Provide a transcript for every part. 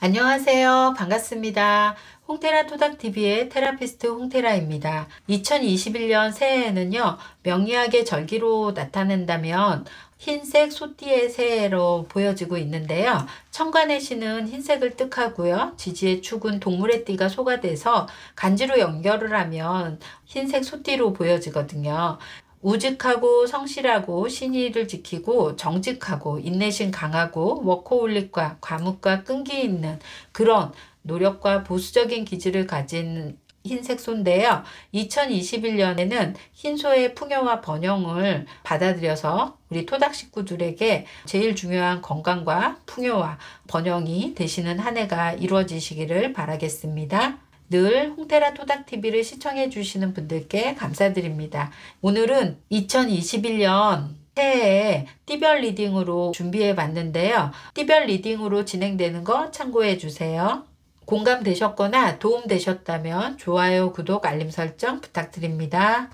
안녕하세요. 반갑습니다. 홍테라 토닥TV의 테라피스트 홍테라입니다. 2021년 새해에는요, 명리학의 절기로 나타낸다면 흰색 소띠의 새해로 보여지고 있는데요. 천간의 신은 흰색을 뜻하고요. 지지의 축은 동물의 띠가 소가 돼서 간지로 연결을 하면 흰색 소띠로 보여지거든요. 우직하고 성실하고 신의를 지키고 정직하고 인내심 강하고 워커홀릭과 과묵과 끈기 있는 그런 노력과 보수적인 기질을 가진 흰색 소인데요. 2021년에는 흰소의 풍요와 번영을 받아들여서 우리 토닥 식구들에게 제일 중요한 건강과 풍요와 번영이 되시는 한 해가 이루어지시기를 바라겠습니다. 늘 홍테라 토닥TV를 시청해 주시는 분들께 감사드립니다. 오늘은 2021년 새해에 띠별 리딩으로 준비해 봤는데요. 띠별 리딩으로 진행되는 거 참고해 주세요. 공감되셨거나 도움되셨다면 좋아요, 구독, 알림 설정 부탁드립니다.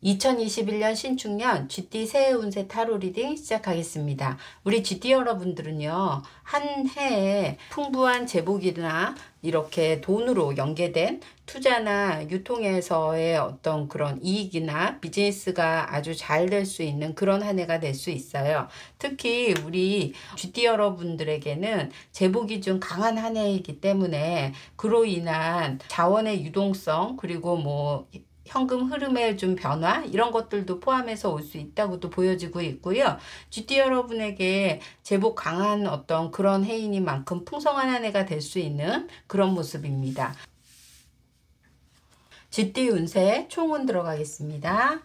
(2021년) 신축년 쥐띠 새해 운세 타로 리딩 시작하겠습니다. 우리 쥐띠 여러분들은요, 한 해에 풍부한 제복이나 이렇게 돈으로 연계된 투자나 유통에서의 어떤 그런 이익이나 비즈니스가 아주 잘 될 수 있는 그런 한 해가 될 수 있어요. 특히 우리 쥐띠 여러분들에게는 제복이 좀 강한 한 해이기 때문에 그로 인한 자원의 유동성, 그리고 뭐 현금 흐름의 좀 변화, 이런 것들도 포함해서 올 수 있다고도 보여지고 있고요. 쥐띠 여러분에게 제법 강한 어떤 그런 해이니만큼 풍성한 한 해가 될 수 있는 그런 모습입니다. 쥐띠 운세 총운 들어가겠습니다.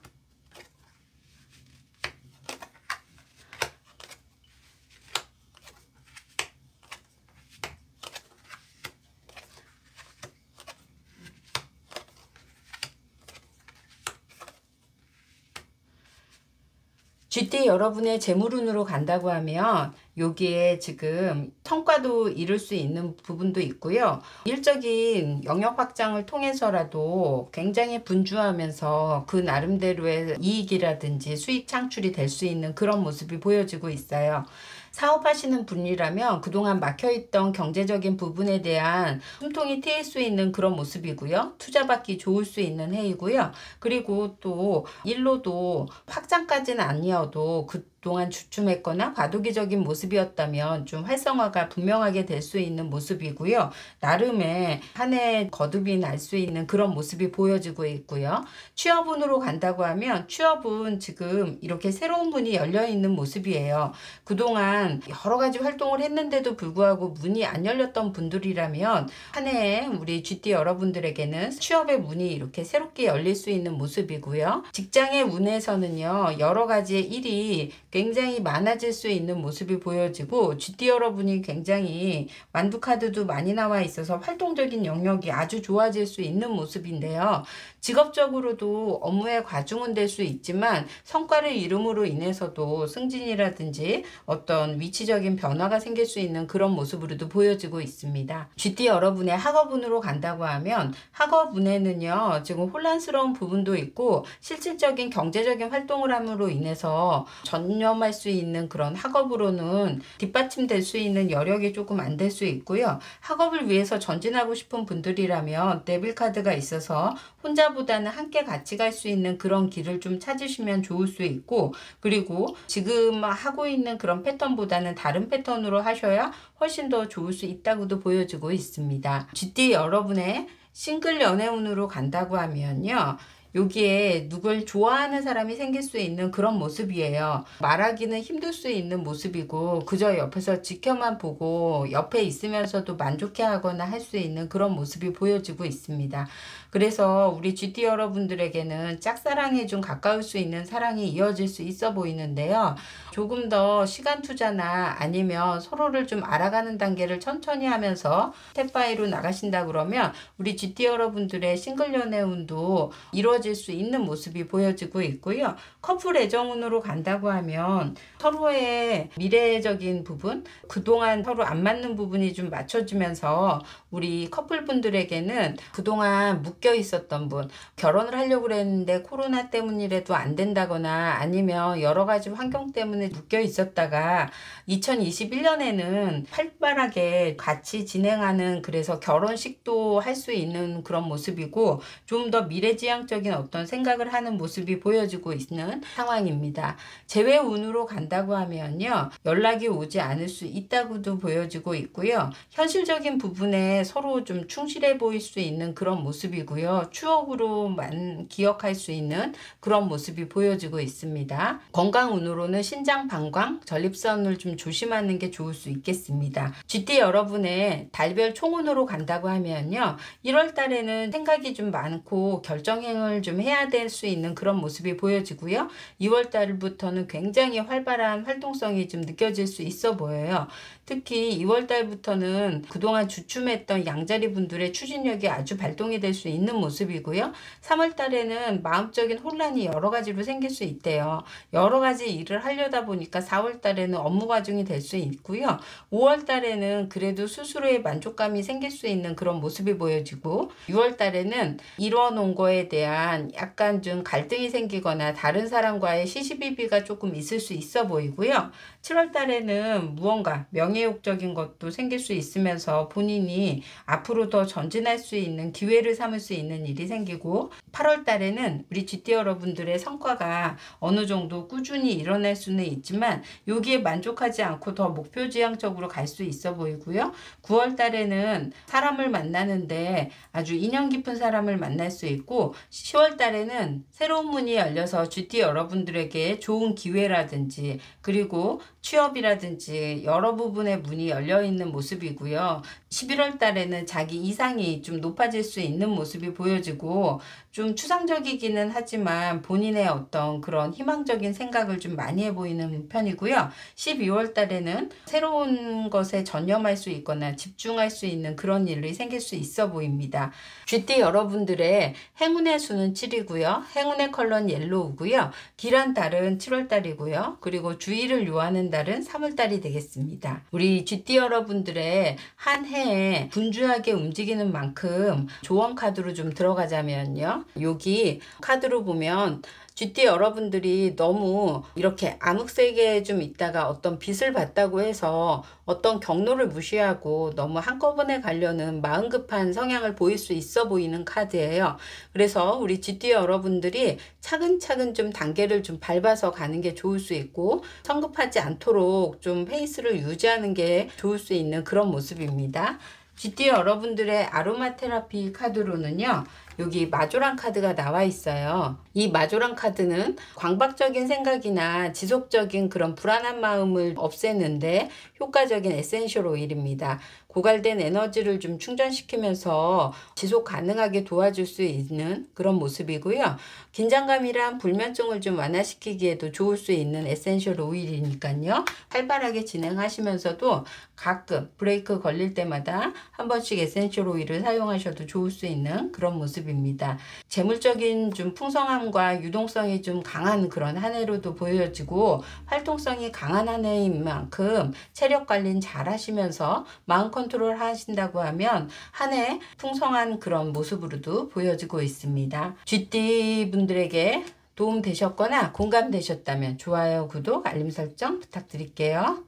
쥐띠 여러분의 재물운으로 간다고 하면 여기에 지금 성과도 이룰 수 있는 부분도 있고요. 일적인 영역 확장을 통해서라도 굉장히 분주하면서 그 나름대로의 이익이라든지 수익 창출이 될 수 있는 그런 모습이 보여지고 있어요. 사업하시는 분이라면 그동안 막혀있던 경제적인 부분에 대한 숨통이 트일 수 있는 그런 모습이고요. 투자받기 좋을 수 있는 해이고요. 그리고 또 일로도 확장까지는 아니어도 그 그동안 주춤했거나 과도기적인 모습이었다면 좀 활성화가 분명하게 될 수 있는 모습이고요. 나름의 한 해 거듭이 날 수 있는 그런 모습이 보여지고 있고요. 취업운으로 간다고 하면 취업은 지금 이렇게 새로운 문이 열려 있는 모습이에요. 그동안 여러 가지 활동을 했는데도 불구하고 문이 안 열렸던 분들이라면 한 해에 우리 GT 여러분들에게는 취업의 문이 이렇게 새롭게 열릴 수 있는 모습이고요. 직장의 운에서는요, 여러 가지의 일이 굉장히 많아질 수 있는 모습이 보여지고 GT 여러분이 굉장히 완두카드도 많이 나와 있어서 활동적인 영역이 아주 좋아질 수 있는 모습인데요. 직업적으로도 업무의 과중은 될 수 있지만 성과를 이룸으로 인해서도 승진이라든지 어떤 위치적인 변화가 생길 수 있는 그런 모습으로도 보여지고 있습니다. GT 여러분의 학업운으로 간다고 하면 학업운에는요, 지금 혼란스러운 부분도 있고 실질적인 경제적인 활동을 함으로 인해서 전념할 수 있는 그런 학업으로는 뒷받침될 수 있는 여력이 조금 안 될 수 있고요. 학업을 위해서 전진하고 싶은 분들이라면 데빌 카드가 있어서 혼자보다는 함께 같이 갈 수 있는 그런 길을 좀 찾으시면 좋을 수 있고, 그리고 지금 하고 있는 그런 패턴보다는 다른 패턴으로 하셔야 훨씬 더 좋을 수 있다고도 보여지고 있습니다. GT 여러분의 싱글 연애운으로 간다고 하면요, 여기에 누굴 좋아하는 사람이 생길 수 있는 그런 모습이에요. 말하기는 힘들 수 있는 모습이고 그저 옆에서 지켜만 보고 옆에 있으면서도 만족해 하거나 할 수 있는 그런 모습이 보여지고 있습니다. 그래서 우리 GT 여러분들에게는 짝사랑에 좀 가까울 수 있는 사랑이 이어질 수 있어 보이는데요. 조금 더 시간 투자나 아니면 서로를 좀 알아가는 단계를 천천히 하면서 스텝바이로 나가신다 그러면 우리 GT 여러분들의 싱글 연애운도 이루어질 수 있는 모습이 보여지고 있고요. 커플 애정운으로 간다고 하면 서로의 미래적인 부분, 그동안 서로 안 맞는 부분이 좀 맞춰지면서 우리 커플분들에게는 그동안 묶여 있었던 분, 결혼을 하려고 그랬는데 코로나 때문이라도 안 된다거나 아니면 여러 가지 환경 때문에 묶여 있었다가 2021년에는 활발하게 같이 진행하는, 그래서 결혼식도 할 수 있는 그런 모습이고 좀 더 미래지향적인 어떤 생각을 하는 모습이 보여지고 있는 상황입니다. 재회운으로 간다고 하면요, 연락이 오지 않을 수 있다고도 보여지고 있고요. 현실적인 부분에 서로 좀 충실해 보일 수 있는 그런 모습이고요. 추억으로만 기억할 수 있는 그런 모습이 보여지고 있습니다. 건강운으로는 신장, 방광, 전립선을 좀 조심하는 게 좋을 수 있겠습니다. GT 여러분의 달별 총운으로 간다고 하면요, 1월 달에는 생각이 좀 많고 결정행을 좀 해야 될 수 있는 그런 모습이 보여지고요. 2월 달부터는 굉장히 활발한 활동성이 좀 느껴질 수 있어 보여요. 특히 2월 달부터는 그동안 주춤했던 양자리 분들의 추진력이 아주 발동이 될 수 있는 모습이고요. 3월 달에는 마음적인 혼란이 여러 가지로 생길 수 있대요. 여러 가지 일을 하려다 보니까 4월 달에는 업무 과중이 될 수 있고요. 5월 달에는 그래도 스스로의 만족감이 생길 수 있는 그런 모습이 보여지고, 6월 달에는 이뤄놓은 거에 대한 약간 좀 갈등이 생기거나 다른 사람과의 시시비비가 조금 있을 수 있어 보이고요. 7월 달에는 무언가 명예욕적인 것도 생길 수 있으면서 본인이 앞으로 더 전진할 수 있는 기회를 삼을 수 있는 일이 생기고, 8월 달에는 우리 GT 여러분들의 성과가 어느 정도 꾸준히 일어날 수는 있지만 여기에 만족하지 않고 더 목표지향적으로 갈 수 있어 보이고요. 9월 달에는 사람을 만나는데 아주 인연 깊은 사람을 만날 수 있고, 10월 달에는 새로운 문이 열려서 GT 여러분들에게 좋은 기회라든지 그리고 취업이라든지 여러 부분의 문이 열려 있는 모습이고요. 11월 달에는 자기 이상이 좀 높아질 수 있는 모습이 보여지고, 좀 추상적이기는 하지만 본인의 어떤 그런 희망적인 생각을 좀 많이 해 보이는 편이고요. 12월 달에는 새로운 것에 전념할 수 있거나 집중할 수 있는 그런 일이 생길 수 있어 보입니다. GT 여러분들의 행운의 수는 7이고요. 행운의 컬러는 옐로우고요. 길한 달은 7월 달이고요. 그리고 주의를 요하는 달은 3월 달이 되겠습니다. 우리 GT 여러분들의 한 해에 분주하게 움직이는 만큼 조언 카드로 본론으로 좀 들어가자면요. 여기 카드로 보면 GT 여러분들이 너무 이렇게 암흑색에 좀 있다가 어떤 빛을 봤다고 해서 어떤 경로를 무시하고 너무 한꺼번에 가려는 마음 급한 성향을 보일 수 있어 보이는 카드예요. 그래서 우리 GT 여러분들이 차근차근 좀 단계를 좀 밟아서 가는 게 좋을 수 있고, 성급하지 않도록 좀 페이스를 유지하는 게 좋을 수 있는 그런 모습입니다. GT 여러분들의 아로마 테라피 카드로는요, 여기 마조랑 카드가 나와 있어요. 이 마조랑 카드는 광박적인 생각이나 지속적인 그런 불안한 마음을 없애는데 효과적인 에센셜 오일입니다. 고갈된 에너지를 좀 충전시키면서 지속 가능하게 도와줄 수 있는 그런 모습이고요. 긴장감이랑 불면증을 좀 완화시키기에도 좋을 수 있는 에센셜 오일이니까요. 활발하게 진행하시면서도 가끔 브레이크 걸릴 때마다 한 번씩 에센셜 오일을 사용하셔도 좋을 수 있는 그런 모습입니다. 재물적인 좀 풍성함과 유동성이 좀 강한 그런 한 해로도 보여지고, 활동성이 강한 한 해인 만큼 체력 관리는 잘 하시면서 마음 컨트롤 하신다고 하면 한 해 풍성한 그런 모습으로도 보여지고 있습니다. GT 분들에게 도움 되셨거나 공감되셨다면 좋아요, 구독, 알림 설정 부탁드릴게요.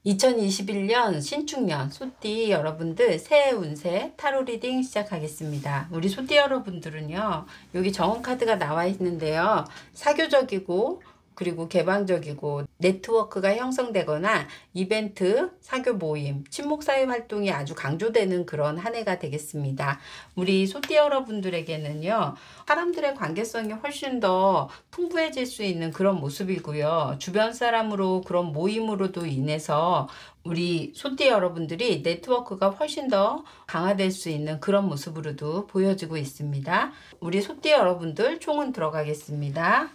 2021년 신축년 소띠 여러분들 새해 운세 타로 리딩 시작하겠습니다. 우리 소띠 여러분들은요, 여기 정원 카드가 나와 있는데요, 사교적이고 그리고 개방적이고 네트워크가 형성되거나 이벤트, 사교 모임, 친목사회 활동이 아주 강조되는 그런 한 해가 되겠습니다. 우리 소띠 여러분들에게는요, 사람들의 관계성이 훨씬 더 풍부해질 수 있는 그런 모습이고요. 주변 사람으로 그런 모임으로도 인해서 우리 소띠 여러분들이 네트워크가 훨씬 더 강화될 수 있는 그런 모습으로도 보여지고 있습니다. 우리 소띠 여러분들 총은 들어가겠습니다.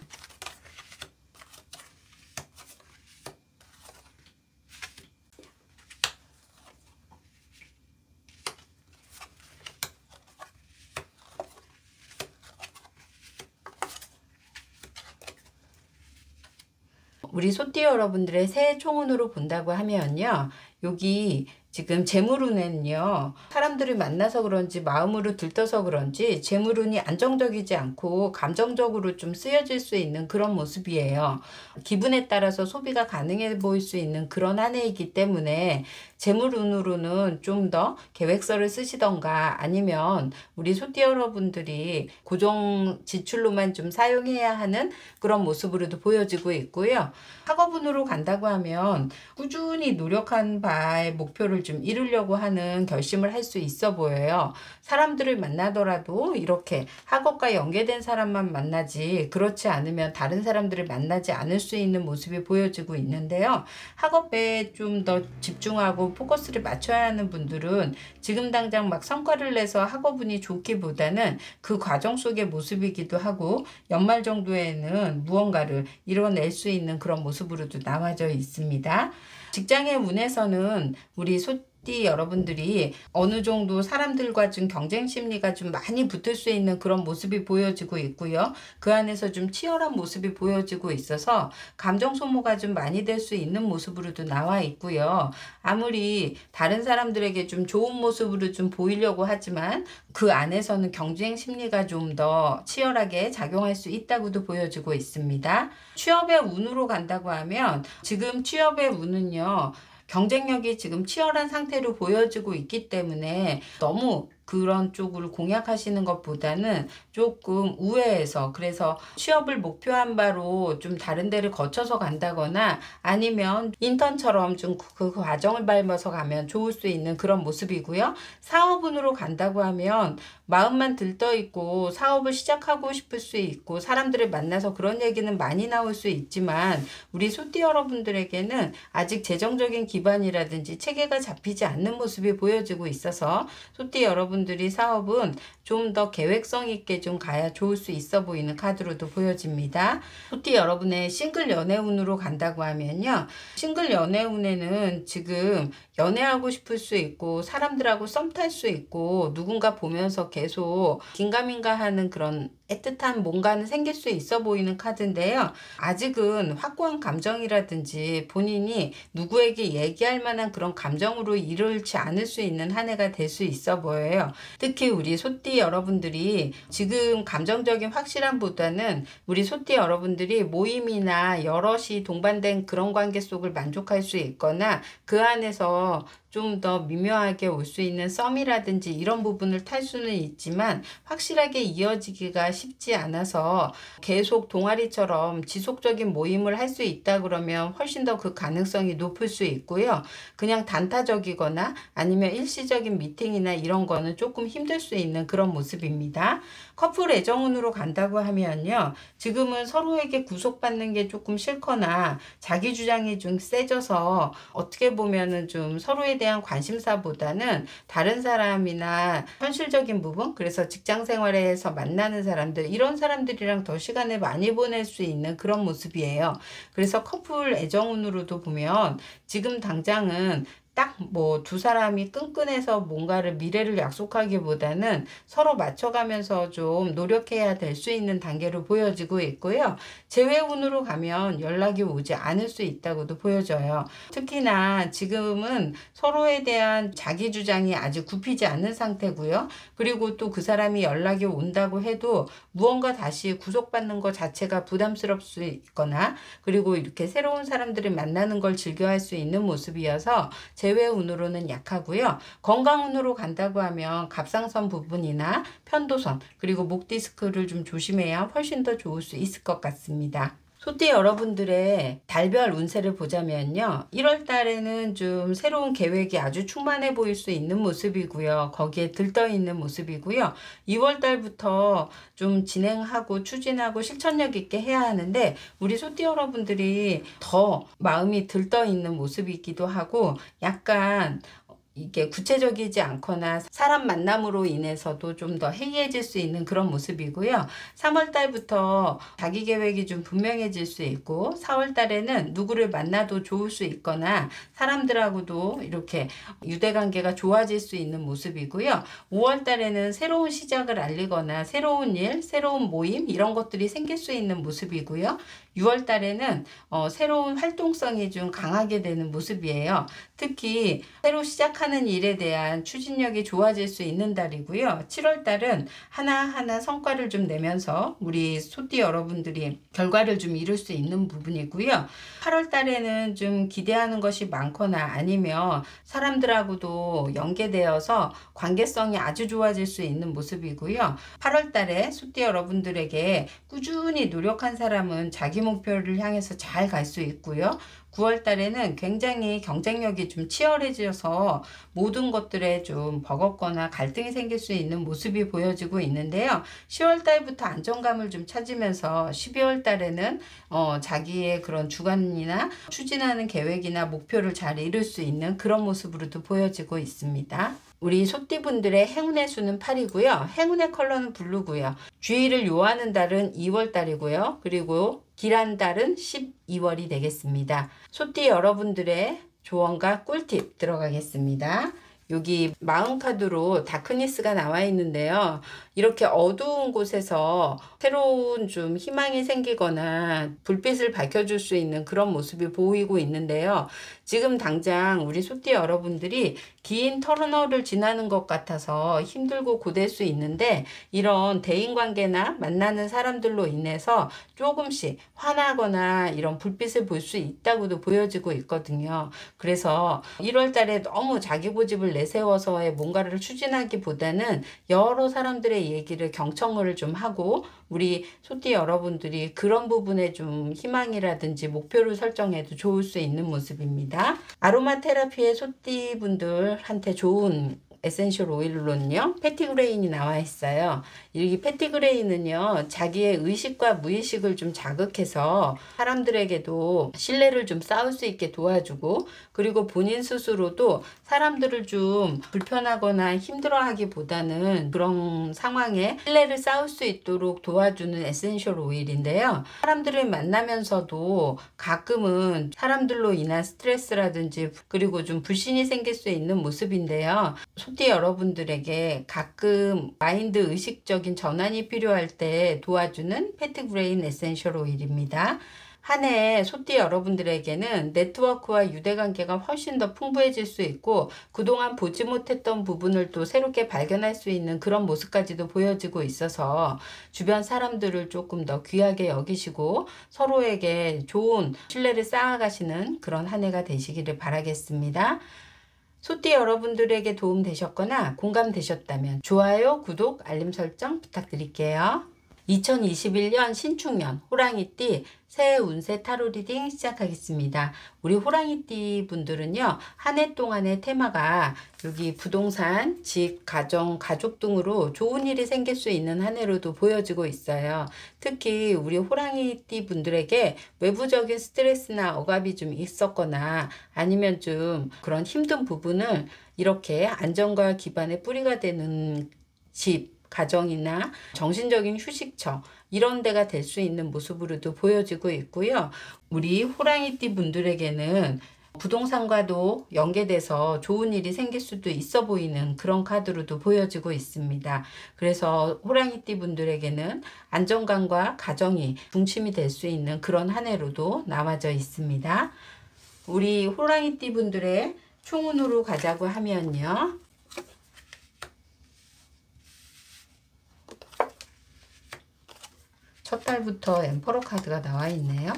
우리 소띠 여러분들의 새해 총운으로 본다고 하면요, 여기 지금 재물운에는요, 사람들을 만나서 그런지 마음으로 들떠서 그런지 재물운이 안정적이지 않고 감정적으로 좀 쓰여질 수 있는 그런 모습이에요. 기분에 따라서 소비가 가능해 보일 수 있는 그런 한 해이기 때문에 재물운으로는 좀 더 계획서를 쓰시던가, 아니면 우리 소띠 여러분들이 고정 지출로만 좀 사용해야 하는 그런 모습으로도 보여지고 있고요. 학업운으로 간다고 하면 꾸준히 노력한 바의 목표를 좀 이루려고 하는 결심을 할 수 있어 보여요. 사람들을 만나더라도 이렇게 학업과 연계된 사람만 만나지, 그렇지 않으면 다른 사람들을 만나지 않을 수 있는 모습이 보여지고 있는데요. 학업에 좀 더 집중하고 포커스를 맞춰야 하는 분들은 지금 당장 막 성과를 내서 학업운이 좋기보다는 그 과정 속의 모습이기도 하고, 연말 정도에는 무언가를 이뤄낼 수 있는 그런 모습으로도 나와져 있습니다. 직장의 운에서는 우리 소띠 여러분들이 어느 정도 사람들과 좀 경쟁 심리가 좀 많이 붙을 수 있는 그런 모습이 보여지고 있고요. 그 안에서 좀 치열한 모습이 보여지고 있어서 감정 소모가 좀 많이 될 수 있는 모습으로도 나와 있고요. 아무리 다른 사람들에게 좀 좋은 모습으로 좀 보이려고 하지만 그 안에서는 경쟁 심리가 좀 더 치열하게 작용할 수 있다고도 보여지고 있습니다. 취업의 운으로 간다고 하면 지금 취업의 운은요, 경쟁력이 지금 치열한 상태로 보여지고 있기 때문에 너무 그런 쪽을 공략하시는 것보다는 조금 우회해서, 그래서 취업을 목표한 바로 좀 다른 데를 거쳐서 간다거나 아니면 인턴처럼 좀 그 과정을 밟아서 가면 좋을 수 있는 그런 모습이고요. 사업운으로 간다고 하면 마음만 들떠 있고 사업을 시작하고 싶을 수 있고 사람들을 만나서 그런 얘기는 많이 나올 수 있지만, 우리 소띠 여러분들에게는 아직 재정적인 기반이라든지 체계가 잡히지 않는 모습이 보여지고 있어서 소띠 여러분들이 사업은 좀 더 계획성 있게 좀 가야 좋을 수 있어 보이는 카드로도 보여집니다. 소띠 여러분의 싱글 연애운으로 간다고 하면요, 싱글 연애운에는 지금 연애하고 싶을 수 있고 사람들하고 썸 탈 수 있고 누군가 보면서 계속 긴가민가 하는 그런 애틋한 뭔가는 생길 수 있어 보이는 카드인데요. 아직은 확고한 감정이라든지 본인이 누구에게 얘기할 만한 그런 감정으로 이르지 않을 수 있는 한 해가 될 수 있어 보여요. 있고요. 특히 우리 소띠 여러분들이 지금 감정적인 확실함보다는 우리 소띠 여러분들이 모임이나 여럿이 동반된 그런 관계 속을 만족할 수 있거나 그 안에서 좀 더 미묘하게 올 수 있는 썸이라든지 이런 부분을 탈 수는 있지만 확실하게 이어지기가 쉽지 않아서 계속 동아리처럼 지속적인 모임을 할 수 있다 그러면 훨씬 더 그 가능성이 높을 수 있고요. 그냥 단타적이거나 아니면 일시적인 미팅이나 이런 거는 조금 힘들 수 있는 그런 모습입니다. 커플 애정운으로 간다고 하면요. 지금은 서로에게 구속받는 게 조금 싫거나 자기 주장이 좀 세져서 어떻게 보면은 좀 서로에 대한 관심사보다는 다른 사람이나 현실적인 부분, 그래서 직장 생활에서 만나는 사람들, 이런 사람들이랑 더 시간을 많이 보낼 수 있는 그런 모습이에요. 그래서 커플 애정운으로도 보면 지금 당장은 딱 뭐 두 사람이 끈끈해서 뭔가를 미래를 약속하기보다는 서로 맞춰가면서 좀 노력해야 될 수 있는 단계로 보여지고 있고요. 재회운으로 가면 연락이 오지 않을 수 있다고도 보여져요. 특히나 지금은 서로에 대한 자기 주장이 아직 굽히지 않은 상태고요. 그리고 또 그 사람이 연락이 온다고 해도 무언가 다시 구속받는 것 자체가 부담스럽 수 있거나 그리고 이렇게 새로운 사람들을 만나는 걸 즐겨할 수 있는 모습이어서 재회운으로는 약하고요. 건강운으로 간다고 하면 갑상선 부분이나 편도선 그리고 목 디스크를 좀 조심해야 훨씬 더 좋을 수 있을 것 같습니다. 소띠 여러분들의 달별 운세를 보자면요. 1월 달에는 좀 새로운 계획이 아주 충만해 보일 수 있는 모습이고요. 거기에 들떠 있는 모습이고요. 2월 달부터 좀 진행하고 추진하고 실천력 있게 해야 하는데 우리 소띠 여러분들이 더 마음이 들떠 있는 모습이기도 하고 약간 이게 구체적이지 않거나 사람 만남으로 인해서도 좀 더 해이해질 수 있는 그런 모습이고요. 3월 달부터 자기 계획이 좀 분명해질 수 있고 4월 달에는 누구를 만나도 좋을 수 있거나 사람들하고도 이렇게 유대관계가 좋아질 수 있는 모습이고요. 5월 달에는 새로운 시작을 알리거나 새로운 일, 새로운 모임 이런 것들이 생길 수 있는 모습이고요. 6월 달에는 새로운 활동성이 좀 강하게 되는 모습이에요. 특히 새로 시작하는 일에 대한 추진력이 좋아질 수 있는 달이고요. 7월 달은 하나하나 성과를 좀 내면서 우리 소띠 여러분들이 결과를 좀 이룰 수 있는 부분이고요. 8월 달에는 좀 기대하는 것이 많거나 아니면 사람들하고도 연계되어서 관계성이 아주 좋아질 수 있는 모습이고요. 8월 달에 소띠 여러분들에게 꾸준히 노력한 사람은 자기 목표를 향해서 잘 갈 수 있고요. 9월 달에는 굉장히 경쟁력이 좀 치열해져서 모든 것들에 좀 버겁거나 갈등이 생길 수 있는 모습이 보여지고 있는데요. 10월 달부터 안정감을 좀 찾으면서 12월 달에는 자기의 그런 주관이나 추진하는 계획이나 목표를 잘 이룰 수 있는 그런 모습으로도 보여지고 있습니다. 우리 소띠분들의 행운의 수는 8이고요. 행운의 컬러는 블루고요. 주의를 요하는 달은 2월 달이고요. 그리고 길한 달은 12월이 되겠습니다. 소띠 여러분들의 조언과 꿀팁 들어가겠습니다. 여기 마음카드로 다크니스가 나와 있는데요. 이렇게 어두운 곳에서 새로운 좀 희망이 생기거나 불빛을 밝혀줄 수 있는 그런 모습이 보이고 있는데요. 지금 당장 우리 소띠 여러분들이 긴 터널을 지나는 것 같아서 힘들고 고될 수 있는데 이런 대인관계나 만나는 사람들로 인해서 조금씩 화나거나 이런 불빛을 볼 수 있다고도 보여지고 있거든요. 그래서 1월 달에 너무 자기 고집을 내세워서의 뭔가를 추진하기보다는 여러 사람들의 얘기를 경청을 좀 하고 우리 소띠 여러분들이 그런 부분에 좀 희망이라든지 목표를 설정해도 좋을 수 있는 모습입니다. 아로마 테라피의 소띠 분들한테 좋은 에센셜 오일로는요 패티그레인이 나와 있어요. 이 패티그레인은요 자기의 의식과 무의식을 좀 자극해서 사람들에게도 신뢰를 좀 쌓을 수 있게 도와주고 그리고 본인 스스로도 사람들을 좀 불편하거나 힘들어하기보다는 그런 상황에 신뢰를 쌓을 수 있도록 도와주는 에센셜 오일인데요. 사람들을 만나면서도 가끔은 사람들로 인한 스트레스라든지 그리고 좀 불신이 생길 수 있는 모습인데요. 소띠 여러분들에게 가끔 마인드 의식적인 전환이 필요할 때 도와주는 패티그레인 에센셜 오일입니다. 한 해 소띠 여러분들에게는 네트워크와 유대관계가 훨씬 더 풍부해질 수 있고 그동안 보지 못했던 부분을 또 새롭게 발견할 수 있는 그런 모습까지도 보여지고 있어서 주변 사람들을 조금 더 귀하게 여기시고 서로에게 좋은 신뢰를 쌓아가시는 그런 한 해가 되시기를 바라겠습니다. 소띠 여러분들에게 도움 되셨거나 공감되셨다면 좋아요, 구독, 알림 설정 부탁드릴게요. 2021년 신축년 호랑이띠 새해 운세 타로 리딩 시작하겠습니다. 우리 호랑이띠 분들은요, 한 해 동안의 테마가 여기 부동산, 집, 가정, 가족 등으로 좋은 일이 생길 수 있는 한 해로도 보여지고 있어요. 특히 우리 호랑이띠 분들에게 외부적인 스트레스나 억압이 좀 있었거나 아니면 좀 그런 힘든 부분을 이렇게 안정과 기반의 뿌리가 되는 집, 가정이나 정신적인 휴식처 이런 데가 될 수 있는 모습으로도 보여지고 있고요. 우리 호랑이띠 분들에게는 부동산과도 연계돼서 좋은 일이 생길 수도 있어 보이는 그런 카드로도 보여지고 있습니다. 그래서 호랑이띠 분들에게는 안정감과 가정이 중심이 될 수 있는 그런 한 해로도 남아져 있습니다. 우리 호랑이띠 분들의 총운으로 가자고 하면요. 첫 달부터 엠퍼러 카드가 나와 있네요.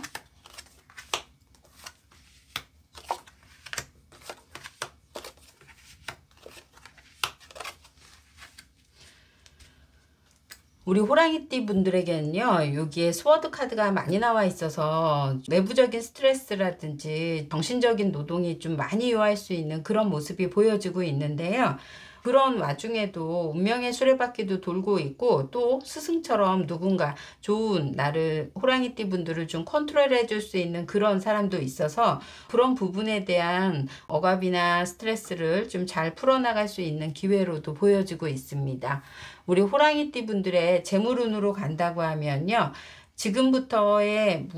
우리 호랑이띠 분들에게는요, 여기에 스워드 카드가 많이 나와 있어서 외부적인 스트레스라든지 정신적인 노동이 좀 많이 요할 수 있는 그런 모습이 보여지고 있는데요. 그런 와중에도 운명의 수레바퀴도 돌고 있고 또 스승처럼 누군가 좋은 나를 호랑이띠 분들을 좀 컨트롤해 줄 수 있는 그런 사람도 있어서 그런 부분에 대한 억압이나 스트레스를 좀 잘 풀어나갈 수 있는 기회로도 보여지고 있습니다. 우리 호랑이띠 분들의 재물운으로 간다고 하면요. 지금부터의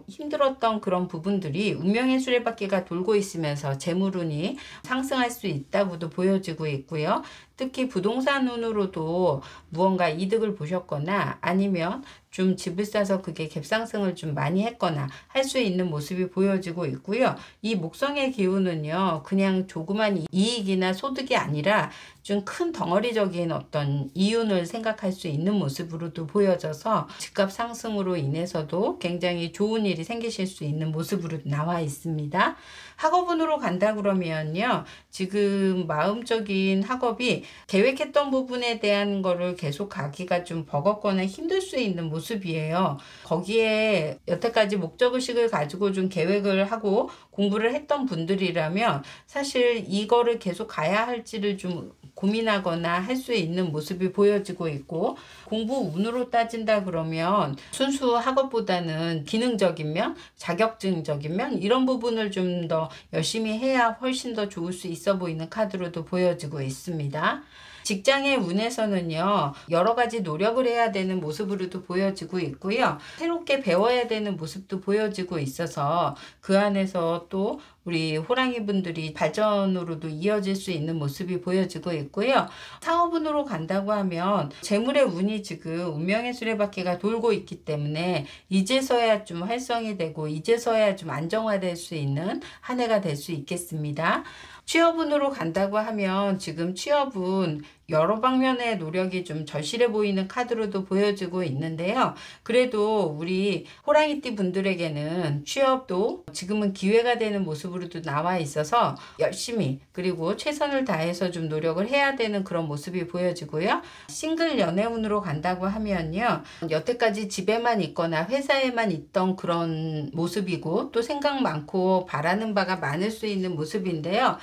힘들었던 그런 부분들이 운명의 수레바퀴가 돌고 있으면서 재물운이 상승할 수 있다고도 보여지고 있고요. 특히 부동산 운으로도 무언가 이득을 보셨거나 아니면 좀 집을 사서 그게 갭상승을 좀 많이 했거나 할 수 있는 모습이 보여지고 있고요. 이 목성의 기운은요, 그냥 조그만 이익이나 소득이 아니라 좀 큰 덩어리적인 어떤 이윤을 생각할 수 있는 모습으로도 보여져서 집값 상승으로 인해서도 굉장히 좋은 일이 생기실 수 있는 모습으로 나와 있습니다. 학업운으로 간다 그러면요, 지금 마음적인 학업이 계획했던 부분에 대한 거를 계속 가기가 좀 버겁거나 힘들 수 있는 모습이에요. 거기에 여태까지 목적의식을 가지고 좀 계획을 하고 공부를 했던 분들이라면 사실 이거를 계속 가야 할지를 좀 고민하거나 할 수 있는 모습이 보여지고 있고, 공부 운으로 따진다 그러면 순수 학업보다는 기능적인 면, 자격증적인 면 이런 부분을 좀 더 열심히 해야 훨씬 더 좋을 수 있어 보이는 카드로도 보여지고 있습니다. 직장의 운에서는요, 여러 가지 노력을 해야 되는 모습으로도 보여지고 있고요. 새롭게 배워야 되는 모습도 보여지고 있어서 그 안에서 또 우리 호랑이 분들이 발전으로도 이어질 수 있는 모습이 보여지고 있고요. 사업운으로 간다고 하면 재물의 운이 지금 운명의 수레바퀴가 돌고 있기 때문에 이제서야 좀 활성이 되고 이제서야 좀 안정화될 수 있는 한 해가 될 수 있겠습니다. 취업운으로 간다고 하면 지금 취업은 여러 방면의 노력이 좀 절실해 보이는 카드로도 보여지고 있는데요. 그래도 우리 호랑이띠 분들에게는 취업도 지금은 기회가 되는 모습으로도 나와 있어서 열심히 그리고 최선을 다해서 좀 노력을 해야 되는 그런 모습이 보여지고요. 싱글 연애운으로 간다고 하면요, 여태까지 집에만 있거나 회사에만 있던 그런 모습이고 또 생각 많고 바라는 바가 많을 수 있는 모습인데요.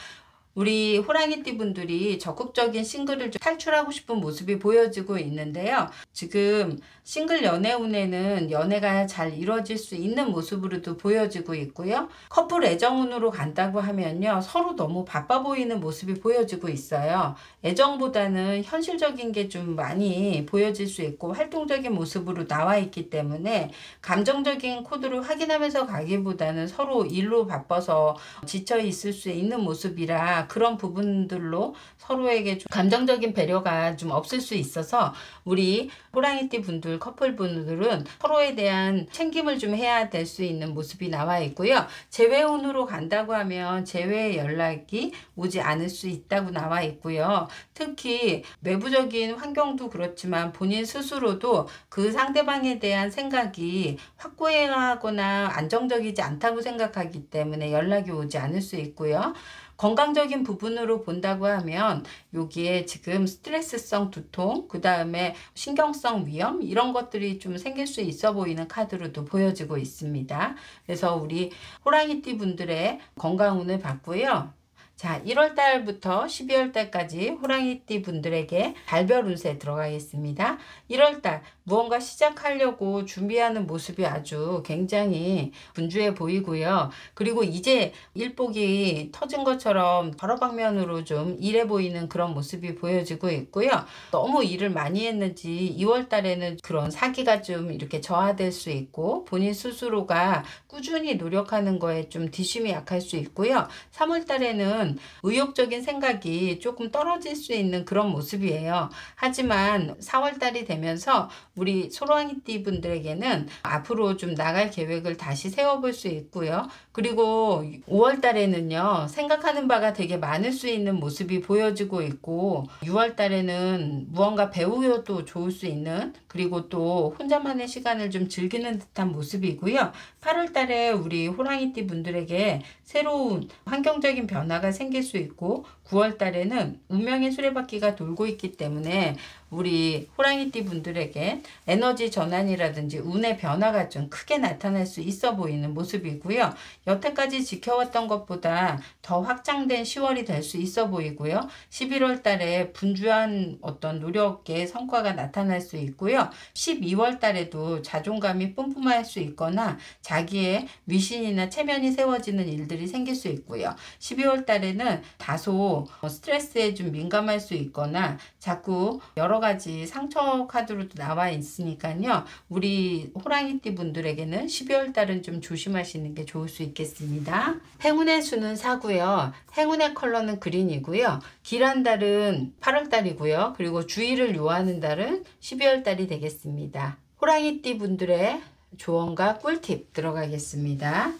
우리 호랑이띠 분들이 적극적인 싱글을 좀 탈출하고 싶은 모습이 보여지고 있는데요. 지금 싱글 연애운에는 연애가 잘 이루어질 수 있는 모습으로도 보여지고 있고요. 커플 애정운으로 간다고 하면요, 서로 너무 바빠 보이는 모습이 보여지고 있어요. 애정보다는 현실적인 게 좀 많이 보여질 수 있고 활동적인 모습으로 나와 있기 때문에 감정적인 코드를 확인하면서 가기보다는 서로 일로 바빠서 지쳐 있을 수 있는 모습이라 있으니까 그런 부분들로 서로에게 좀 감정적인 배려가 좀 없을 수 있어서 우리 호랑이띠 분들, 커플 분들은 서로에 대한 챙김을 좀 해야 될 수 있는 모습이 나와 있고요. 재회운으로 간다고 하면 재회의 연락이 오지 않을 수 있다고 나와 있고요. 특히 외부적인 환경도 그렇지만 본인 스스로도 그 상대방에 대한 생각이 확고하거나 안정적이지 않다고 생각하기 때문에 연락이 오지 않을 수 있고요. 건강적인 부분으로 본다고 하면 여기에 지금 스트레스성 두통, 그 다음에 신경성 위험 이런 것들이 좀 생길 수 있어 보이는 카드로도 보여지고 있습니다. 그래서 우리 호랑이띠 분들의 건강운을 봤고요. 자, 1월 달부터 12월 달까지 호랑이띠 분들에게 달별 운세 들어가겠습니다. 1월 달 무언가 시작하려고 준비하는 모습이 아주 굉장히 분주해 보이고요. 그리고 이제 일복이 터진 것처럼 여러 방면으로 좀 일해 보이는 그런 모습이 보여지고 있고요. 너무 일을 많이 했는지 2월 달에는 그런 사기가 좀 이렇게 저하될 수 있고 본인 스스로가 꾸준히 노력하는 거에 좀 뒷심이 약할 수 있고요. 3월 달에는 의욕적인 생각이 조금 떨어질 수 있는 그런 모습이에요. 하지만 4월 달이 되면서 우리 호랑이띠 분들에게는 앞으로 좀 나갈 계획을 다시 세워볼 수 있고요. 그리고 5월 달에는요, 생각하는 바가 되게 많을 수 있는 모습이 보여지고 있고 6월 달에는 무언가 배우여도 좋을 수 있는, 그리고 또 혼자만의 시간을 좀 즐기는 듯한 모습이고요. 8월 달에 우리 호랑이띠 분들에게 새로운 환경적인 변화가 생길 수 있고 9월 달에는 운명의 수레바퀴가 돌고 있기 때문에 우리 호랑이띠 분들에게 에너지 전환이라든지 운의 변화가 좀 크게 나타날 수 있어 보이는 모습이고요. 여태까지 지켜왔던 것보다 더 확장된 10월이 될 수 있어 보이고요. 11월 달에 분주한 어떤 노력의 성과가 나타날 수 있고요. 12월 달에도 자존감이 뿜뿜할 수 있거나 자기의 위신이나 체면이 세워지는 일들이 생길 수 있고요. 12월 달에는 다소 스트레스에 좀 민감할 수 있거나 자꾸 여러 가지 상처 카드로도 나와 있으니까요. 우리 호랑이띠 분들에게는 12월 달은 좀 조심하시는 게 좋을 수 있겠습니다. 행운의 수는 4고요. 행운의 컬러는 그린이고요. 길한 달은 8월 달이고요. 그리고 주의를 요하는 달은 12월 달이 되겠습니다. 호랑이띠 분들의 조언과 꿀팁 들어가겠습니다.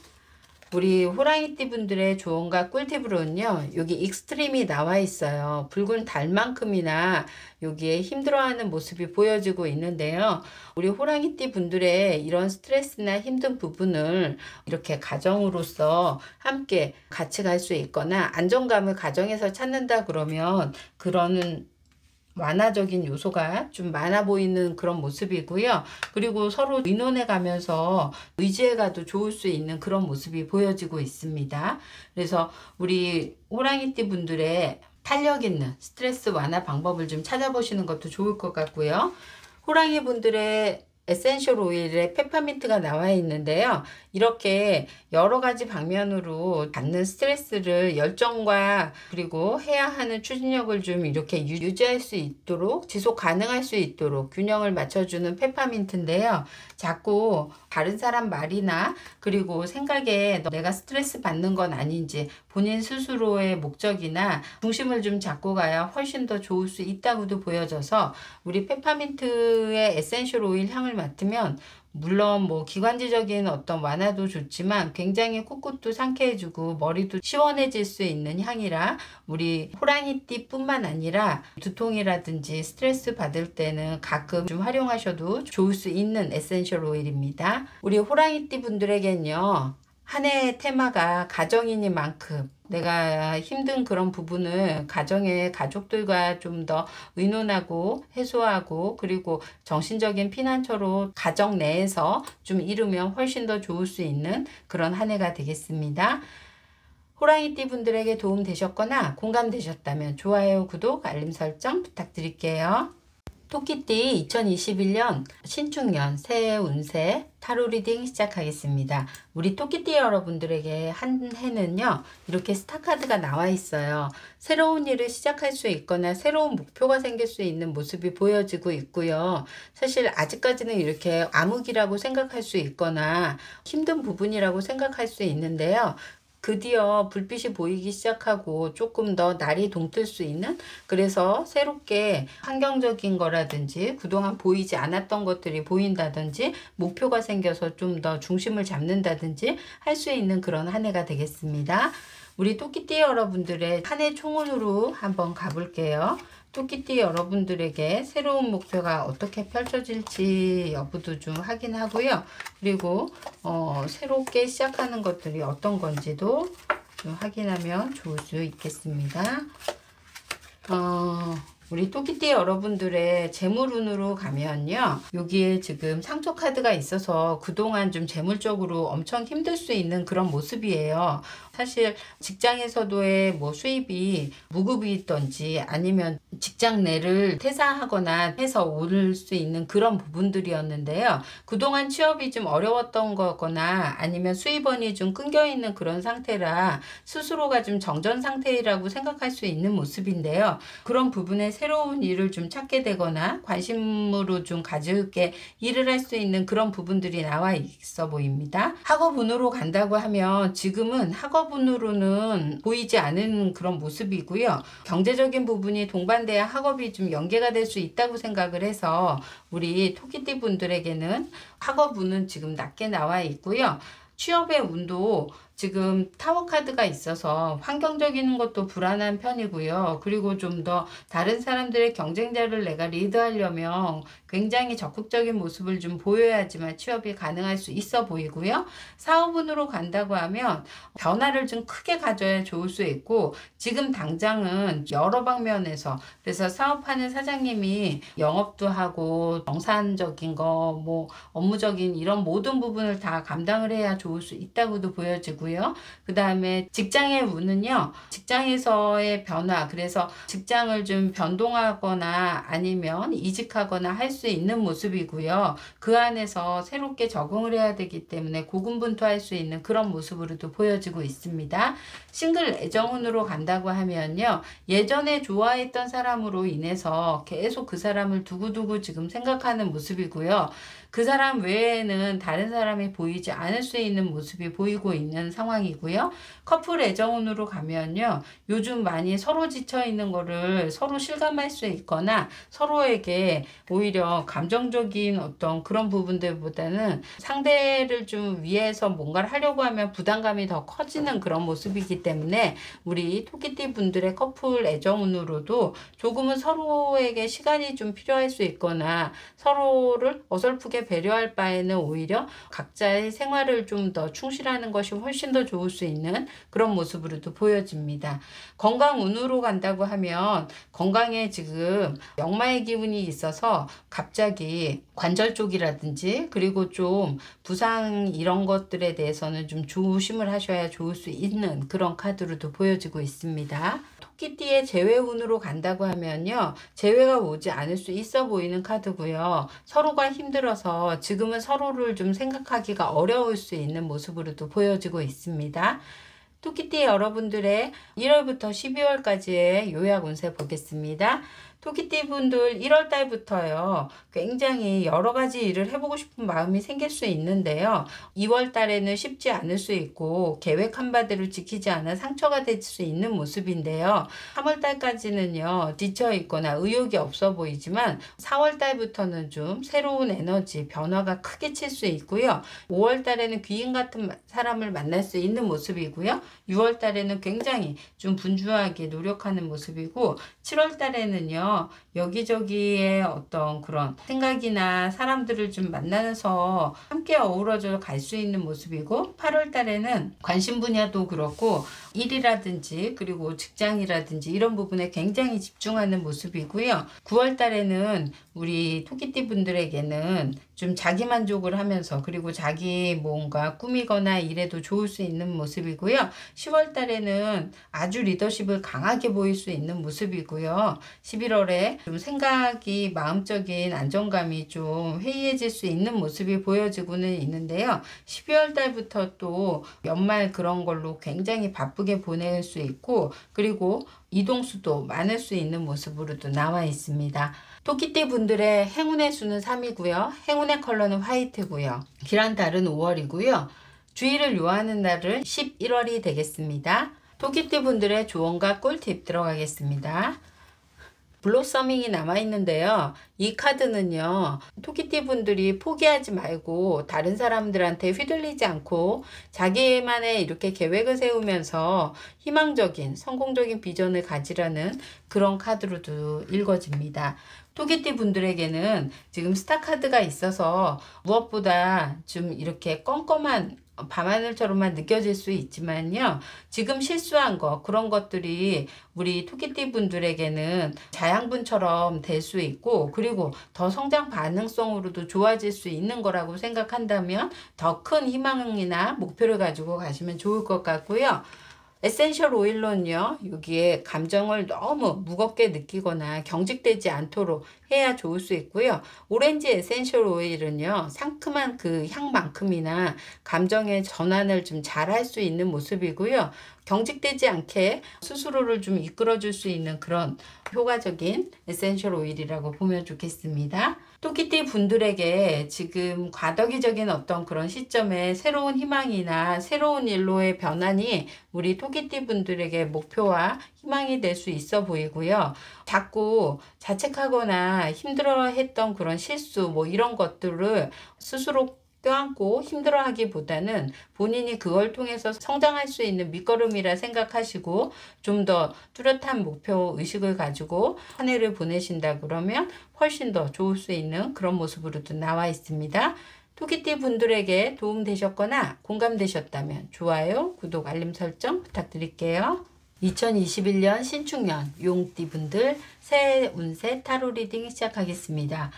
우리 호랑이띠 분들의 조언과 꿀팁으로는요, 여기 익스트림이 나와 있어요. 붉은 달만큼이나 여기에 힘들어하는 모습이 보여지고 있는데요. 우리 호랑이띠 분들의 이런 스트레스나 힘든 부분을 이렇게 가정으로서 함께 같이 갈 수 있거나 안정감을 가정에서 찾는다 그러면 그런 완화적인 요소가 좀 많아 보이는 그런 모습이고요. 그리고 서로 의논해 가면서 의지해 가도 좋을 수 있는 그런 모습이 보여지고 있습니다. 그래서 우리 호랑이띠 분들의 탄력 있는 스트레스 완화 방법을 좀 찾아보시는 것도 좋을 것 같고요. 호랑이 분들의 에센셜 오일에 페퍼민트가 나와 있는데요. 이렇게 여러 가지 방면으로 받는 스트레스를 열정과 그리고 해야 하는 추진력을 좀 이렇게 유지할 수 있도록, 지속 가능할 수 있도록 균형을 맞춰주는 페퍼민트인데요. 자꾸 다른 사람 말이나 그리고 생각에 내가 스트레스 받는 건 아닌지 본인 스스로의 목적이나 중심을 좀 잡고 가야 훨씬 더 좋을 수 있다고도 보여져서 우리 페퍼민트의 에센셜 오일 향을 맡으면 물론 뭐 기관지적인 어떤 완화도 좋지만 굉장히 꿋꿋도 상쾌해지고 머리도 시원해질 수 있는 향이라 우리 호랑이띠 뿐만 아니라 두통이라든지 스트레스 받을 때는 가끔 좀 활용하셔도 좋을 수 있는 에센셜 오일입니다. 우리 호랑이띠 분들에겐요, 한 해의 테마가 가정이니만큼 내가 힘든 그런 부분을 가정의 가족들과 좀 더 의논하고 해소하고 그리고 정신적인 피난처로 가정 내에서 좀 이루면 훨씬 더 좋을 수 있는 그런 한 해가 되겠습니다. 호랑이띠 분들에게 도움 되셨거나 공감되셨다면 좋아요, 구독, 알림 설정 부탁드릴게요. 토끼띠 2021년 신축년 새해 운세 타로 리딩 시작하겠습니다. 우리 토끼띠 여러분들에게 한 해는요, 이렇게 스타카드가 나와 있어요. 새로운 일을 시작할 수 있거나 새로운 목표가 생길 수 있는 모습이 보여지고 있고요. 사실 아직까지는 이렇게 암흑이라고 생각할 수 있거나 힘든 부분이라고 생각할 수 있는데요. 드디어 불빛이 보이기 시작하고 조금 더 날이 동틀 수 있는, 그래서 새롭게 환경적인 거라든지 그동안 보이지 않았던 것들이 보인다든지 목표가 생겨서 좀 더 중심을 잡는다든지 할 수 있는 그런 한 해가 되겠습니다. 우리 토끼띠 여러분들의 한 해 총운으로 한번 가볼게요. 토끼띠 여러분들에게 새로운 목표가 어떻게 펼쳐질지 여부도 좀 확인하고요. 그리고 새롭게 시작하는 것들이 어떤 건지도 좀 확인하면 좋을 수 있겠습니다. 우리 토끼띠 여러분들의 재물운으로 가면요, 여기에 지금 상처 카드가 있어서 그동안 좀 재물적으로 엄청 힘들 수 있는 그런 모습이에요. 사실 직장에서도의 뭐 수입이 무급이 있던지 아니면 직장 내를 퇴사하거나 해서 올 수 있는 그런 부분들이었는데요. 그동안 취업이 좀 어려웠던 거거나 아니면 수입원이 좀 끊겨 있는 그런 상태라 스스로가 좀 정전 상태라고 생각할 수 있는 모습인데요. 그런 부분에 새로운 일을 좀 찾게 되거나 관심으로 좀 가지게 일을 할 수 있는 그런 부분들이 나와 있어 보입니다. 학업운으로 간다고 하면 지금은 학업운으로는 보이지 않은 그런 모습이고요. 경제적인 부분이 동반돼야 학업이 좀 연계가 될 수 있다고 생각을 해서 우리 토끼띠 분들에게는 학업운은 지금 낮게 나와 있고요. 취업의 운도 지금 타워 카드가 있어서 환경적인 것도 불안한 편이고요. 그리고 좀 더 다른 사람들의 경쟁자를 내가 리드하려면 굉장히 적극적인 모습을 좀 보여야지만 취업이 가능할 수 있어 보이고요. 사업운으로 간다고 하면 변화를 좀 크게 가져야 좋을 수 있고, 지금 당장은 여러 방면에서, 그래서 사업하는 사장님이 영업도 하고 정산적인 거, 뭐 업무적인 이런 모든 부분을 다 감당을 해야 좋을 수 있다고도 보여지고요. 그 다음에 직장의 운은요, 직장에서의 변화, 그래서 직장을 좀 변동하거나 아니면 이직하거나 할 수 있는 모습이고요. 그 안에서 새롭게 적응을 해야 되기 때문에 고군분투할 수 있는 그런 모습으로도 보여지고 있습니다. 싱글 애정운으로 간다고 하면요, 예전에 좋아했던 사람으로 인해서 계속 그 사람을 두고두고 지금 생각하는 모습이고요. 그 사람 외에는 다른 사람이 보이지 않을 수 있는 모습이 보이고 있는 상황이고요. 커플 애정운으로 가면요, 요즘 많이 서로 지쳐 있는 거를 서로 실감할 수 있거나 서로에게 오히려 감정적인 어떤 그런 부분들보다는 상대를 좀 위해서 뭔가를 하려고 하면 부담감이 더 커지는 그런 모습이기 때문에 우리 토끼띠 분들의 커플 애정운으로도 조금은 서로에게 시간이 좀 필요할 수 있거나 서로를 어설프게 배려할 바에는 오히려 각자의 생활을 좀 더 충실하는 것이 훨씬 더 좋을 수 있는 그런 모습으로도 보여집니다. 건강운으로 간다고 하면 건강에 지금 역마의 기운이 있어서 갑자기 관절 쪽이라든지 그리고 좀 부상 이런 것들에 대해서는 좀 조심을 하셔야 좋을 수 있는 그런 카드로도 보여지고 있습니다. 토끼띠의 재회운으로 간다고 하면요, 재회가 오지 않을 수 있어 보이는 카드고요. 서로가 힘들어서 지금은 서로를 좀 생각하기가 어려울 수 있는 모습으로도 보여지고 있습니다. 토끼띠 여러분들의 1월부터 12월까지의 요약 운세 보겠습니다. 토끼띠 분들 1월 달부터요, 굉장히 여러 가지 일을 해보고 싶은 마음이 생길 수 있는데요. 2월 달에는 쉽지 않을 수 있고 계획한 바대로 지키지 않아 상처가 될 수 있는 모습인데요. 3월 달까지는요, 지쳐 있거나 의욕이 없어 보이지만 4월 달부터는 좀 새로운 에너지, 변화가 크게 칠 수 있고요. 5월 달에는 귀인 같은 사람을 만날 수 있는 모습이고요. 6월 달에는 굉장히 좀 분주하게 노력하는 모습이고, 7월 달에는요, 여기저기에 어떤 그런 생각이나 사람들을 좀 만나서 함께 어우러져 갈 수 있는 모습이고, 8월 달에는 관심 분야도 그렇고 일이라든지 그리고 직장이라든지 이런 부분에 굉장히 집중하는 모습이고요. 9월 달에는 우리 토끼띠 분들에게는 좀 자기 만족을 하면서 그리고 자기 뭔가 꾸미거나 일에도 좋을 수 있는 모습이고요. 10월 달에는 아주 리더십을 강하게 보일 수 있는 모습이고요. 11월에 좀 생각이, 마음적인 안정감이 좀 해이해질 수 있는 모습이 보여지고는 있는데요. 12월 달부터 또 연말 그런 걸로 굉장히 바쁘게 보낼 수 있고, 그리고 이동수도 많을 수 있는 모습으로도 나와 있습니다. 토끼띠 분들의 행운의 수는 3이고요. 행운의 컬러는 화이트고요. 길한 달은 5월이고요. 주의를 요하는 날은 11월이 되겠습니다. 토끼띠 분들의 조언과 꿀팁 들어가겠습니다. 블로서밍이 남아있는데요. 이 카드는요, 토끼띠 분들이 포기하지 말고 다른 사람들한테 휘둘리지 않고 자기만의 이렇게 계획을 세우면서 희망적인 성공적인 비전을 가지라는 그런 카드로도 읽어집니다. 토끼띠 분들에게는 지금 스타 카드가 있어서 무엇보다 좀 이렇게 껌껌한 밤하늘처럼만 느껴질 수 있지만요. 지금 실수한 거 그런 것들이 우리 토끼띠 분들에게는 자양분처럼 될 수 있고, 그리고 더 성장 가능성으로도 좋아질 수 있는 거라고 생각한다면 더 큰 희망이나 목표를 가지고 가시면 좋을 것 같고요. 에센셜 오일로는요, 여기에 감정을 너무 무겁게 느끼거나 경직되지 않도록 해야 좋을 수 있고요. 오렌지 에센셜 오일은요, 상큼한 그 향만큼이나 감정의 전환을 좀 잘 할 수 있는 모습이고요. 경직되지 않게 스스로를 좀 이끌어줄 수 있는 그런 효과적인 에센셜 오일이라고 보면 좋겠습니다. 토끼띠 분들에게 지금 과도기적인 어떤 그런 시점에 새로운 희망이나 새로운 일로의 변환이 우리 토끼띠 분들에게 목표와 희망이 될 수 있어 보이고요. 자꾸 자책하거나 힘들어 했던 그런 실수 뭐 이런 것들을 스스로 껴안고 힘들어하기보다는 본인이 그걸 통해서 성장할 수 있는 밑거름이라 생각하시고 좀 더 뚜렷한 목표 의식을 가지고 한 해를 보내신다 그러면 훨씬 더 좋을 수 있는 그런 모습으로도 나와 있습니다. 토끼띠 분들에게 도움되셨거나 공감되셨다면 좋아요, 구독, 알림 설정 부탁드릴게요. 2021년 신축년 용띠 분들 새해 운세 타로 리딩 시작하겠습니다.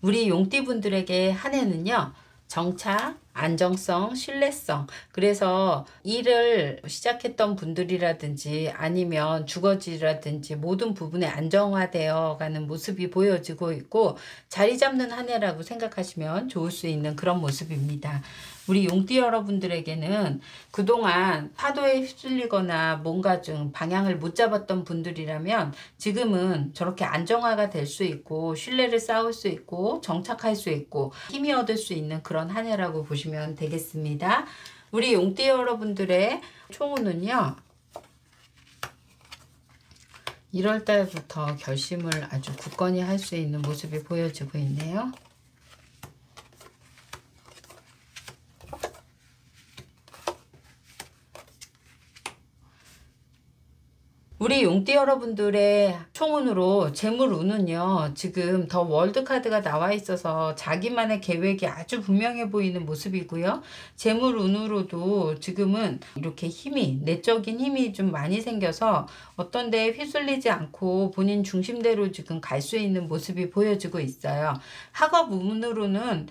우리 용띠 분들에게 한 해는요, 정착, 안정성, 신뢰성, 그래서 일을 시작했던 분들이라든지 아니면 주거지라든지 모든 부분에 안정화되어 가는 모습이 보여지고 있고 자리 잡는 한 해라고 생각하시면 좋을 수 있는 그런 모습입니다. 우리 용띠 여러분들에게는 그동안 파도에 휩쓸리거나 뭔가 좀 방향을 못 잡았던 분들이라면 지금은 저렇게 안정화가 될 수 있고 신뢰를 쌓을 수 있고 정착할 수 있고 힘이 얻을 수 있는 그런 한 해라고 보시면 되겠습니다. 우리 용띠 여러분들의 총운은요, 1월 달부터 결심을 아주 굳건히 할 수 있는 모습이 보여지고 있네요. 우리 용띠 여러분들의 총운으로 재물운은요, 지금 더 월드 카드가 나와 있어서 자기만의 계획이 아주 분명해 보이는 모습이고요. 재물운으로도 지금은 이렇게 힘이, 내적인 힘이 좀 많이 생겨서 어떤 데에 휘둘리지 않고 본인 중심대로 지금 갈 수 있는 모습이 보여지고 있어요. 학업운으로는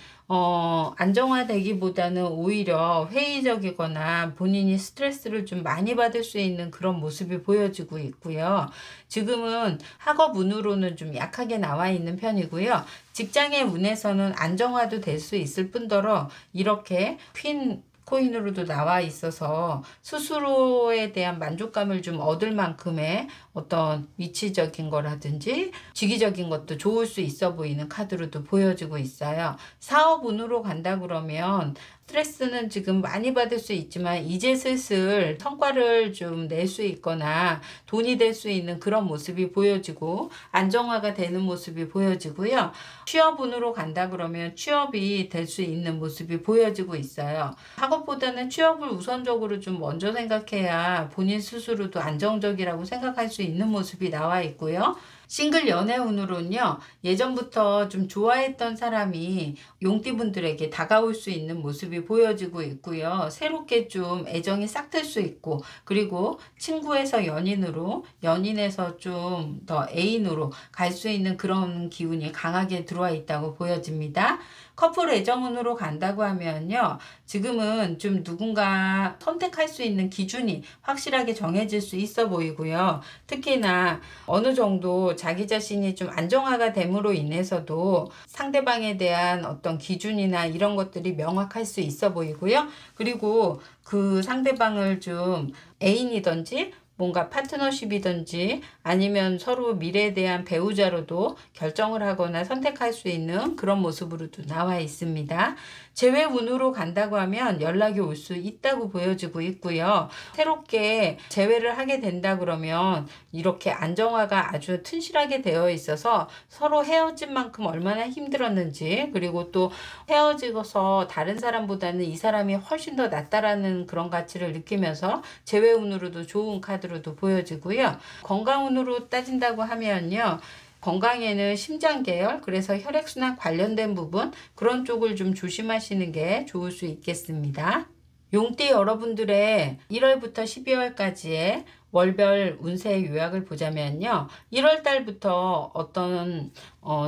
안정화되기보다는 오히려 회의적이거나 본인이 스트레스를 좀 많이 받을 수 있는 그런 모습이 보여지고 있고요. 지금은 학업 운으로는 좀 약하게 나와 있는 편이고요. 직장의 운에서는 안정화도 될 수 있을 뿐더러 이렇게 퀸 코인으로도 나와 있어서 스스로에 대한 만족감을 좀 얻을 만큼의 어떤 위치적인 거라든지 직위적인 것도 좋을 수 있어 보이는 카드로도 보여지고 있어요. 사업운으로 간다 그러면 스트레스는 지금 많이 받을 수 있지만 이제 슬슬 성과를 좀 낼 수 있거나 돈이 될 수 있는 그런 모습이 보여지고 안정화가 되는 모습이 보여지고요. 취업운으로 간다 그러면 취업이 될 수 있는 모습이 보여지고 있어요. 학업보다는 취업을 우선적으로 좀 먼저 생각해야 본인 스스로도 안정적이라고 생각할 수 있는 모습이 나와 있고요. 싱글 연애운으로는요, 예전부터 좀 좋아했던 사람이 용띠분들에게 다가올 수 있는 모습이 보여지고 있고요. 새롭게 좀 애정이 싹 틀 수 있고, 그리고 친구에서 연인으로, 연인에서 좀 더 애인으로 갈 수 있는 그런 기운이 강하게 들어와 있다고 보여집니다. 커플 애정운으로 간다고 하면요, 지금은 좀 누군가 선택할 수 있는 기준이 확실하게 정해질 수 있어 보이고요. 특히나 어느 정도 자기 자신이 좀 안정화가 됨으로 인해서도 상대방에 대한 어떤 기준이나 이런 것들이 명확할 수 있어 보이고요. 그리고 그 상대방을 좀 애인이든지 뭔가 파트너십이든지 아니면 서로 미래에 대한 배우자로도 결정을 하거나 선택할 수 있는 그런 모습으로도 나와 있습니다. 재회운으로 간다고 하면 연락이 올 수 있다고 보여지고 있고요. 새롭게 재회를 하게 된다 그러면 이렇게 안정화가 아주 튼실하게 되어 있어서 서로 헤어진 만큼 얼마나 힘들었는지, 그리고 또 헤어지고서 다른 사람보다는 이 사람이 훨씬 더 낫다라는 그런 가치를 느끼면서 재회운으로도 좋은 카드로도 보여지고요. 건강운으로 따진다고 하면요, 건강에는 심장 계열, 그래서 혈액순환 관련된 부분, 그런 쪽을 좀 조심하시는 게 좋을 수 있겠습니다. 용띠 여러분들의 1월부터 12월까지의 월별 운세 요약을 보자면요, 1월 달부터 어떤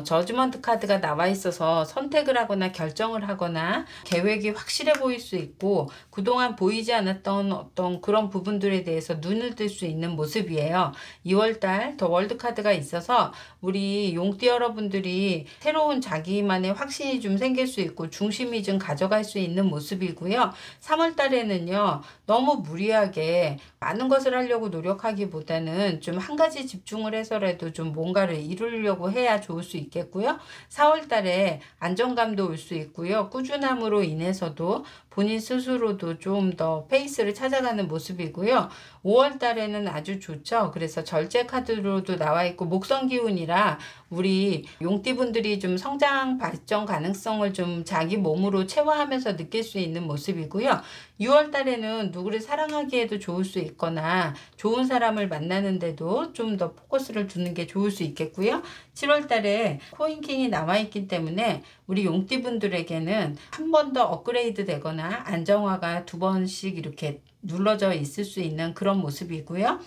저지먼트 카드가 나와 있어서 선택을 하거나 결정을 하거나 계획이 확실해 보일 수 있고, 그동안 보이지 않았던 어떤 그런 부분들에 대해서 눈을 뜰 수 있는 모습이에요. 2월 달 더 월드 카드가 있어서 우리 용띠 여러분들이 새로운 자기만의 확신이 좀 생길 수 있고 중심이 좀 가져갈 수 있는 모습이고요. 3월 달에는요, 너무 무리하게 많은 것을 하려고 노력하기보다는 좀 한 가지 집중을 해서라도 좀 뭔가를 이루려고 해야 좋을 수 있겠고요. 4월 달에 안정감도 올 수 있고요. 꾸준함으로 인해서도 본인 스스로도 좀 더 페이스를 찾아가는 모습이고요. 5월 달에는 아주 좋죠. 그래서 절제 카드로도 나와 있고 목성 기운이라 우리 용띠분들이 좀 성장 발전 가능성을 좀 자기 몸으로 체화하면서 느낄 수 있는 모습이고요. 6월 달에는 누구를 사랑하기에도 좋을 수 있거나 좋은 사람을 만나는데도 좀 더 포커스를 두는 게 좋을 수 있겠고요. 7월 달에 코인킹이 나와 있기 때문에 우리 용띠분들에게는 한 번 더 업그레이드 되거나 안정화가 2번씩 이렇게 눌러져 있을 수 있는 그런 모습이고요.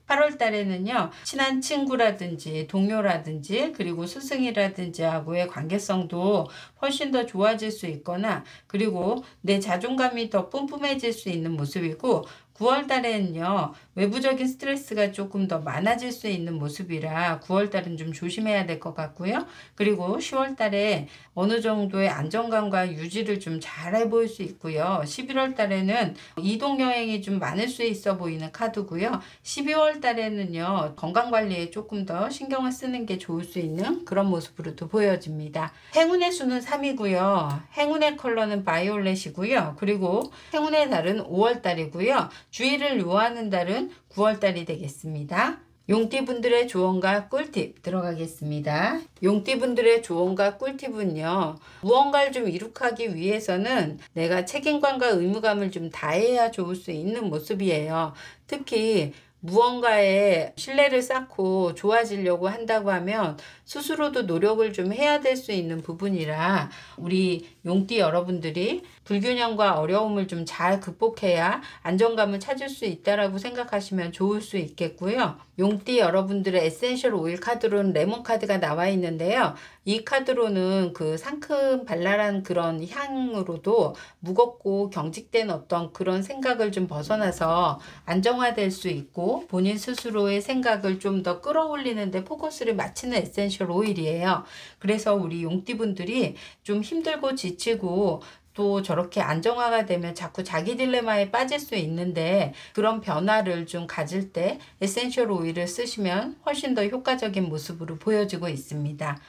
8월 달에는요, 친한 친구라든지 동료라든지 그리고 스승이라든지 하고의 관계성도 훨씬 더 좋아질 수 있거나, 그리고 내 자존감이 더 뿜뿜해질 수 있는 모습이고, 9월 달에는요, 외부적인 스트레스가 조금 더 많아질 수 있는 모습이라 9월 달은 좀 조심해야 될 것 같고요. 그리고 10월 달에 어느 정도의 안정감과 유지를 좀 잘해 보일 수 있고요. 11월 달에는 이동 여행이 좀 많을 수 있어 보이는 카드고요. 12월 달에는요, 건강관리에 조금 더 신경을 쓰는 게 좋을 수 있는 그런 모습으로도 보여집니다. 행운의 수는 3이고요. 행운의 컬러는 바이올렛이고요. 그리고 행운의 달은 5월 달이고요. 주의를 요하는 달은 9월 달이 되겠습니다. 용띠분들의 조언과 꿀팁 들어가겠습니다. 용띠분들의 조언과 꿀팁은요, 무언가를 좀 이룩하기 위해서는 내가 책임감과 의무감을 좀 다해야 좋을 수 있는 모습이에요. 특히 무언가에 신뢰를 쌓고 좋아지려고 한다고 하면 스스로도 노력을 좀 해야 될 수 있는 부분이라 우리 용띠 여러분들이 불균형과 어려움을 좀 잘 극복해야 안정감을 찾을 수 있다라고 생각하시면 좋을 수 있겠고요. 용띠 여러분들의 에센셜 오일 카드로는 레몬 카드가 나와 있는데요. 이 카드로는 그 상큼 발랄한 그런 향으로도 무겁고 경직된 어떤 그런 생각을 좀 벗어나서 안정화될 수 있고 본인 스스로의 생각을 좀 더 끌어올리는 데 포커스를 맞추는 에센셜 오일이에요. 그래서 우리 용띠분들이 좀 힘들고 지치고 또 저렇게 안정화가 되면 자꾸 자기 딜레마에 빠질 수 있는데, 그런 변화를 좀 가질 때 에센셜 오일을 쓰시면 훨씬 더 효과적인 모습으로 보여지고 있습니다.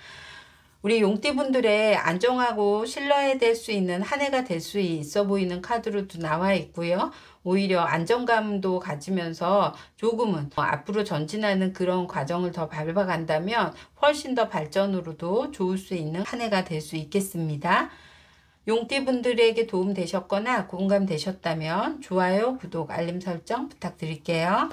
우리 용띠분들의 안정하고 신뢰될 수 있는 한 해가 될 수 있어 보이는 카드로도 나와 있고요. 오히려 안정감도 가지면서 조금은 앞으로 전진하는 그런 과정을 더 밟아간다면 훨씬 더 발전으로도 좋을 수 있는 한 해가 될 수 있겠습니다. 용띠분들에게 도움 되셨거나 공감 되셨다면 좋아요, 구독, 알림 설정 부탁드릴게요.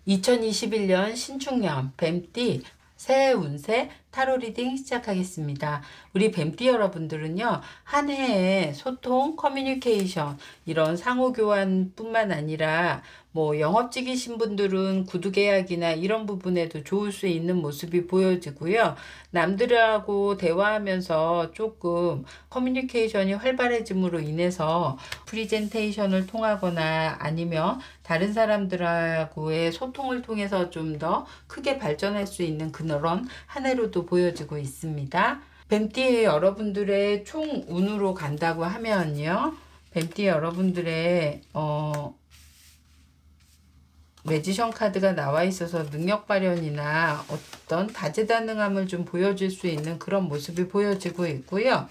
2021년 신축년 뱀띠 새해 운세 타로 리딩 시작하겠습니다. 우리 뱀띠 여러분들은요, 한 해에 소통, 커뮤니케이션, 이런 상호교환 뿐만 아니라 뭐 영업직이신 분들은 구두계약이나 이런 부분에도 좋을 수 있는 모습이 보여지고요. 남들하고 대화하면서 조금 커뮤니케이션이 활발해짐으로 인해서 프리젠테이션을 통하거나 아니면 다른 사람들하고의 소통을 통해서 좀 더 크게 발전할 수 있는 그런 한 해로도 보여지고 있습니다. 뱀띠 여러분들의 총 운으로 간다고 하면요, 뱀띠 여러분들의 매지션 카드가 나와 있어서 능력 발현이나 어떤 다재다능함을 좀 보여줄 수 있는 그런 모습이 보여지고 있고요.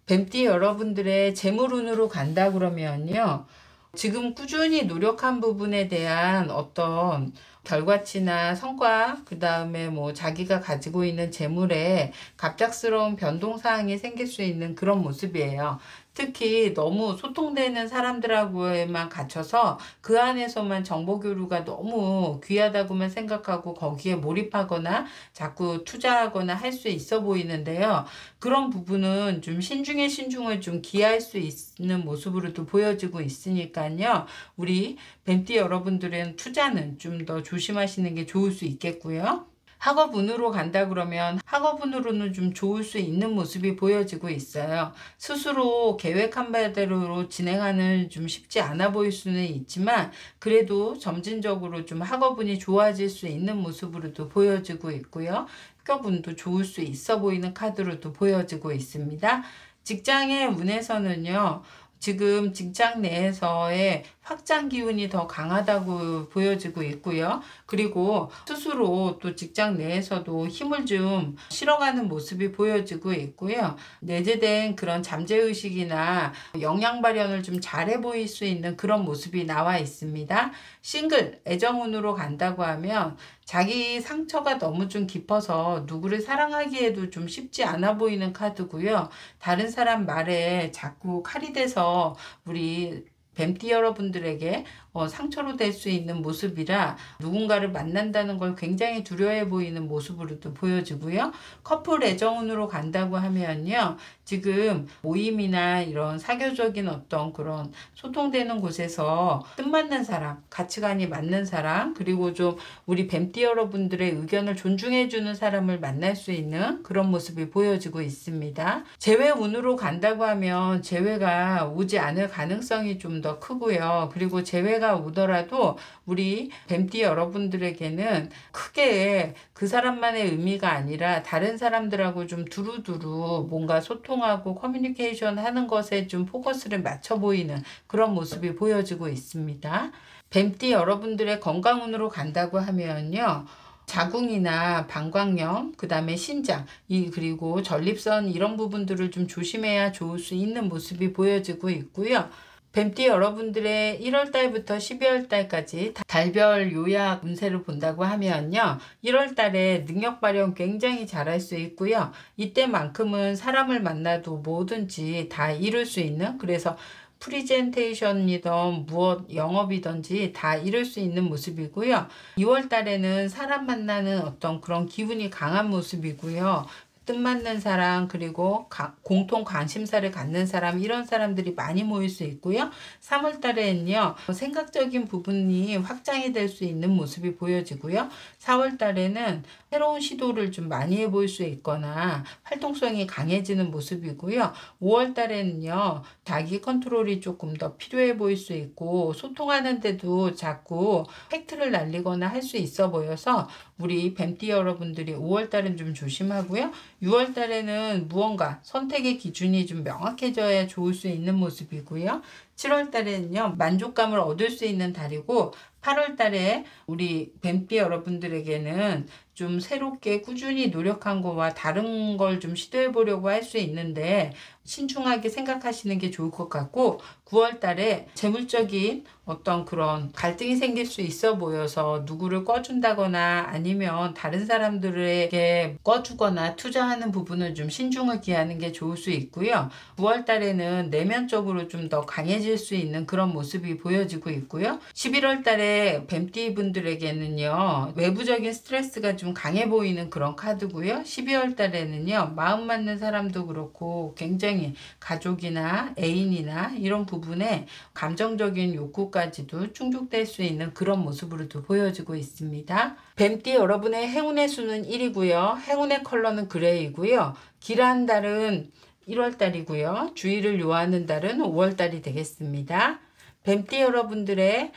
뱀띠 여러분들의 재물운으로 간다 그러면요. 지금 꾸준히 노력한 부분에 대한 어떤 결과치나 성과, 그 다음에 뭐 자기가 가지고 있는 재물에 갑작스러운 변동사항이 생길 수 있는 그런 모습이에요. 특히 너무 소통되는 사람들하고에만 갇혀서 그 안에서만 정보교류가 너무 귀하다고만 생각하고 거기에 몰입하거나 자꾸 투자하거나 할 수 있어 보이는데요. 그런 부분은 좀 신중에 신중을 좀 기할 수 있는 모습으로도 보여지고 있으니까요. 우리 뱀띠 여러분들은 투자는 좀 더 조심하시는 게 좋을 수 있겠고요. 학업운으로 간다 그러면 학업운으로는 좀 좋을 수 있는 모습이 보여지고 있어요. 스스로 계획한 바대로 진행하는 좀 쉽지 않아 보일 수는 있지만 그래도 점진적으로 좀 학업운이 좋아질 수 있는 모습으로도 보여지고 있고요. 학업운도 좋을 수 있어 보이는 카드로도 보여지고 있습니다. 직장의 운에서는요. 지금 직장 내에서의 확장 기운이 더 강하다고 보여지고 있고요. 그리고 스스로 또 직장 내에서도 힘을 좀 실어가는 모습이 보여지고 있고요. 내재된 그런 잠재의식이나 역량 발현을 좀 잘해 보일 수 있는 그런 모습이 나와 있습니다. 싱글, 애정운으로 간다고 하면 자기 상처가 너무 좀 깊어서 누구를 사랑하기에도 좀 쉽지 않아 보이는 카드고요. 다른 사람 말에 자꾸 칼이 돼서 우리 뱀띠 여러분들에게 상처로 될 수 있는 모습이라 누군가를 만난다는 걸 굉장히 두려워해 보이는 모습으로도 보여지고요. 커플 애정운으로 간다고 하면요. 지금 모임이나 이런 사교적인 어떤 그런 소통되는 곳에서 뜻맞는 사람, 가치관이 맞는 사람, 그리고 좀 우리 뱀띠 여러분들의 의견을 존중해 주는 사람을 만날 수 있는 그런 모습이 보여지고 있습니다. 재회운으로 간다고 하면 재회가 오지 않을 가능성이 좀 더 크고요. 그리고 재회가 오더라도 우리 뱀띠 여러분들에게는 크게 그 사람만의 의미가 아니라 다른 사람들하고 좀 두루두루 뭔가 소통하고 커뮤니케이션 하는 것에 좀 포커스를 맞춰 보이는 그런 모습이 보여지고 있습니다. 뱀띠 여러분들의 건강운으로 간다고 하면요. 자궁이나 방광염, 그 다음에 심장, 그리고 전립선 이런 부분들을 좀 조심해야 좋을 수 있는 모습이 보여지고 있고요. 뱀띠 여러분들의 1월달부터 12월달까지 달별 요약 운세를 본다고 하면요. 1월달에 능력 발현 굉장히 잘할 수 있고요. 이때만큼은 사람을 만나도 뭐든지 다 이룰 수 있는, 그래서 프리젠테이션이든 무엇 영업이든지 다 이룰 수 있는 모습이고요. 2월 달에는 사람 만나는 어떤 그런 기분이 강한 모습이고요. 뜻맞는 사람, 그리고 공통 관심사를 갖는 사람, 이런 사람들이 많이 모일 수 있고요. 3월 달에는요. 생각적인 부분이 확장이 될 수 있는 모습이 보여지고요. 4월 달에는 새로운 시도를 좀 많이 해볼 수 있거나 활동성이 강해지는 모습이고요. 5월 달에는요. 자기 컨트롤이 조금 더 필요해 보일 수 있고 소통하는데도 자꾸 팩트를 날리거나 할 수 있어 보여서 우리 뱀띠 여러분들이 5월 달은 좀 조심하고요. 6월 달에는 무언가 선택의 기준이 좀 명확해져야 좋을 수 있는 모습이고요. 7월 달에는요. 만족감을 얻을 수 있는 달이고 8월 달에 우리 뱀띠 여러분들에게는 좀 새롭게 꾸준히 노력한 거와 다른 걸 좀 시도해 보려고 할 수 있는데 신중하게 생각하시는 게 좋을 것 같고 9월 달에 재물적인 어떤 그런 갈등이 생길 수 있어 보여서 누구를 꺼준다거나 아니면 다른 사람들에게 꺼주거나 투자하는 부분을 좀 신중을 기하는 게 좋을 수 있고요. 9월 달에는 내면적으로 좀 더 강해질 수 있는 그런 모습이 보여지고 있고요. 11월 달에 뱀띠 분들에게는요. 외부적인 스트레스가 좀 강해 보이는 그런 카드고요. 12월 달에는요. 마음 맞는 사람도 그렇고 굉장히 가족이나 애인이나 이런 부분에 감정적인 욕구까지도 충족될 수 있는 그런 모습으로도 보여지고 있습니다. 뱀띠 여러분의 행운의 수는 1이고요. 행운의 컬러는 그레이고요. 길한 달은 1월 달이고요. 주의를 요하는 달은 5월 달이 되겠습니다. 뱀띠 여러분들의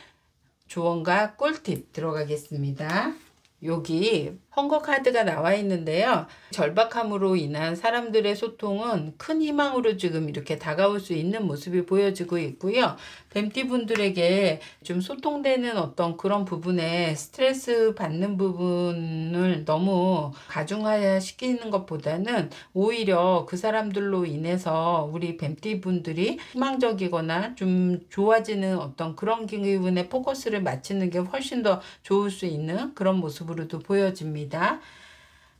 조언과 꿀팁 들어가겠습니다. 여기 헝거 카드가 나와 있는데요. 절박함으로 인한 사람들의 소통은 큰 희망으로 지금 이렇게 다가올 수 있는 모습이 보여지고 있고요. 뱀띠 분들에게 좀 소통되는 어떤 그런 부분에 스트레스 받는 부분을 너무 가중화 시키는 것보다는 오히려 그 사람들로 인해서 우리 뱀띠 분들이 희망적이거나 좀 좋아지는 어떤 그런 기분에 포커스를 맞추는 게 훨씬 더 좋을 수 있는 그런 모습으로도 보여집니다.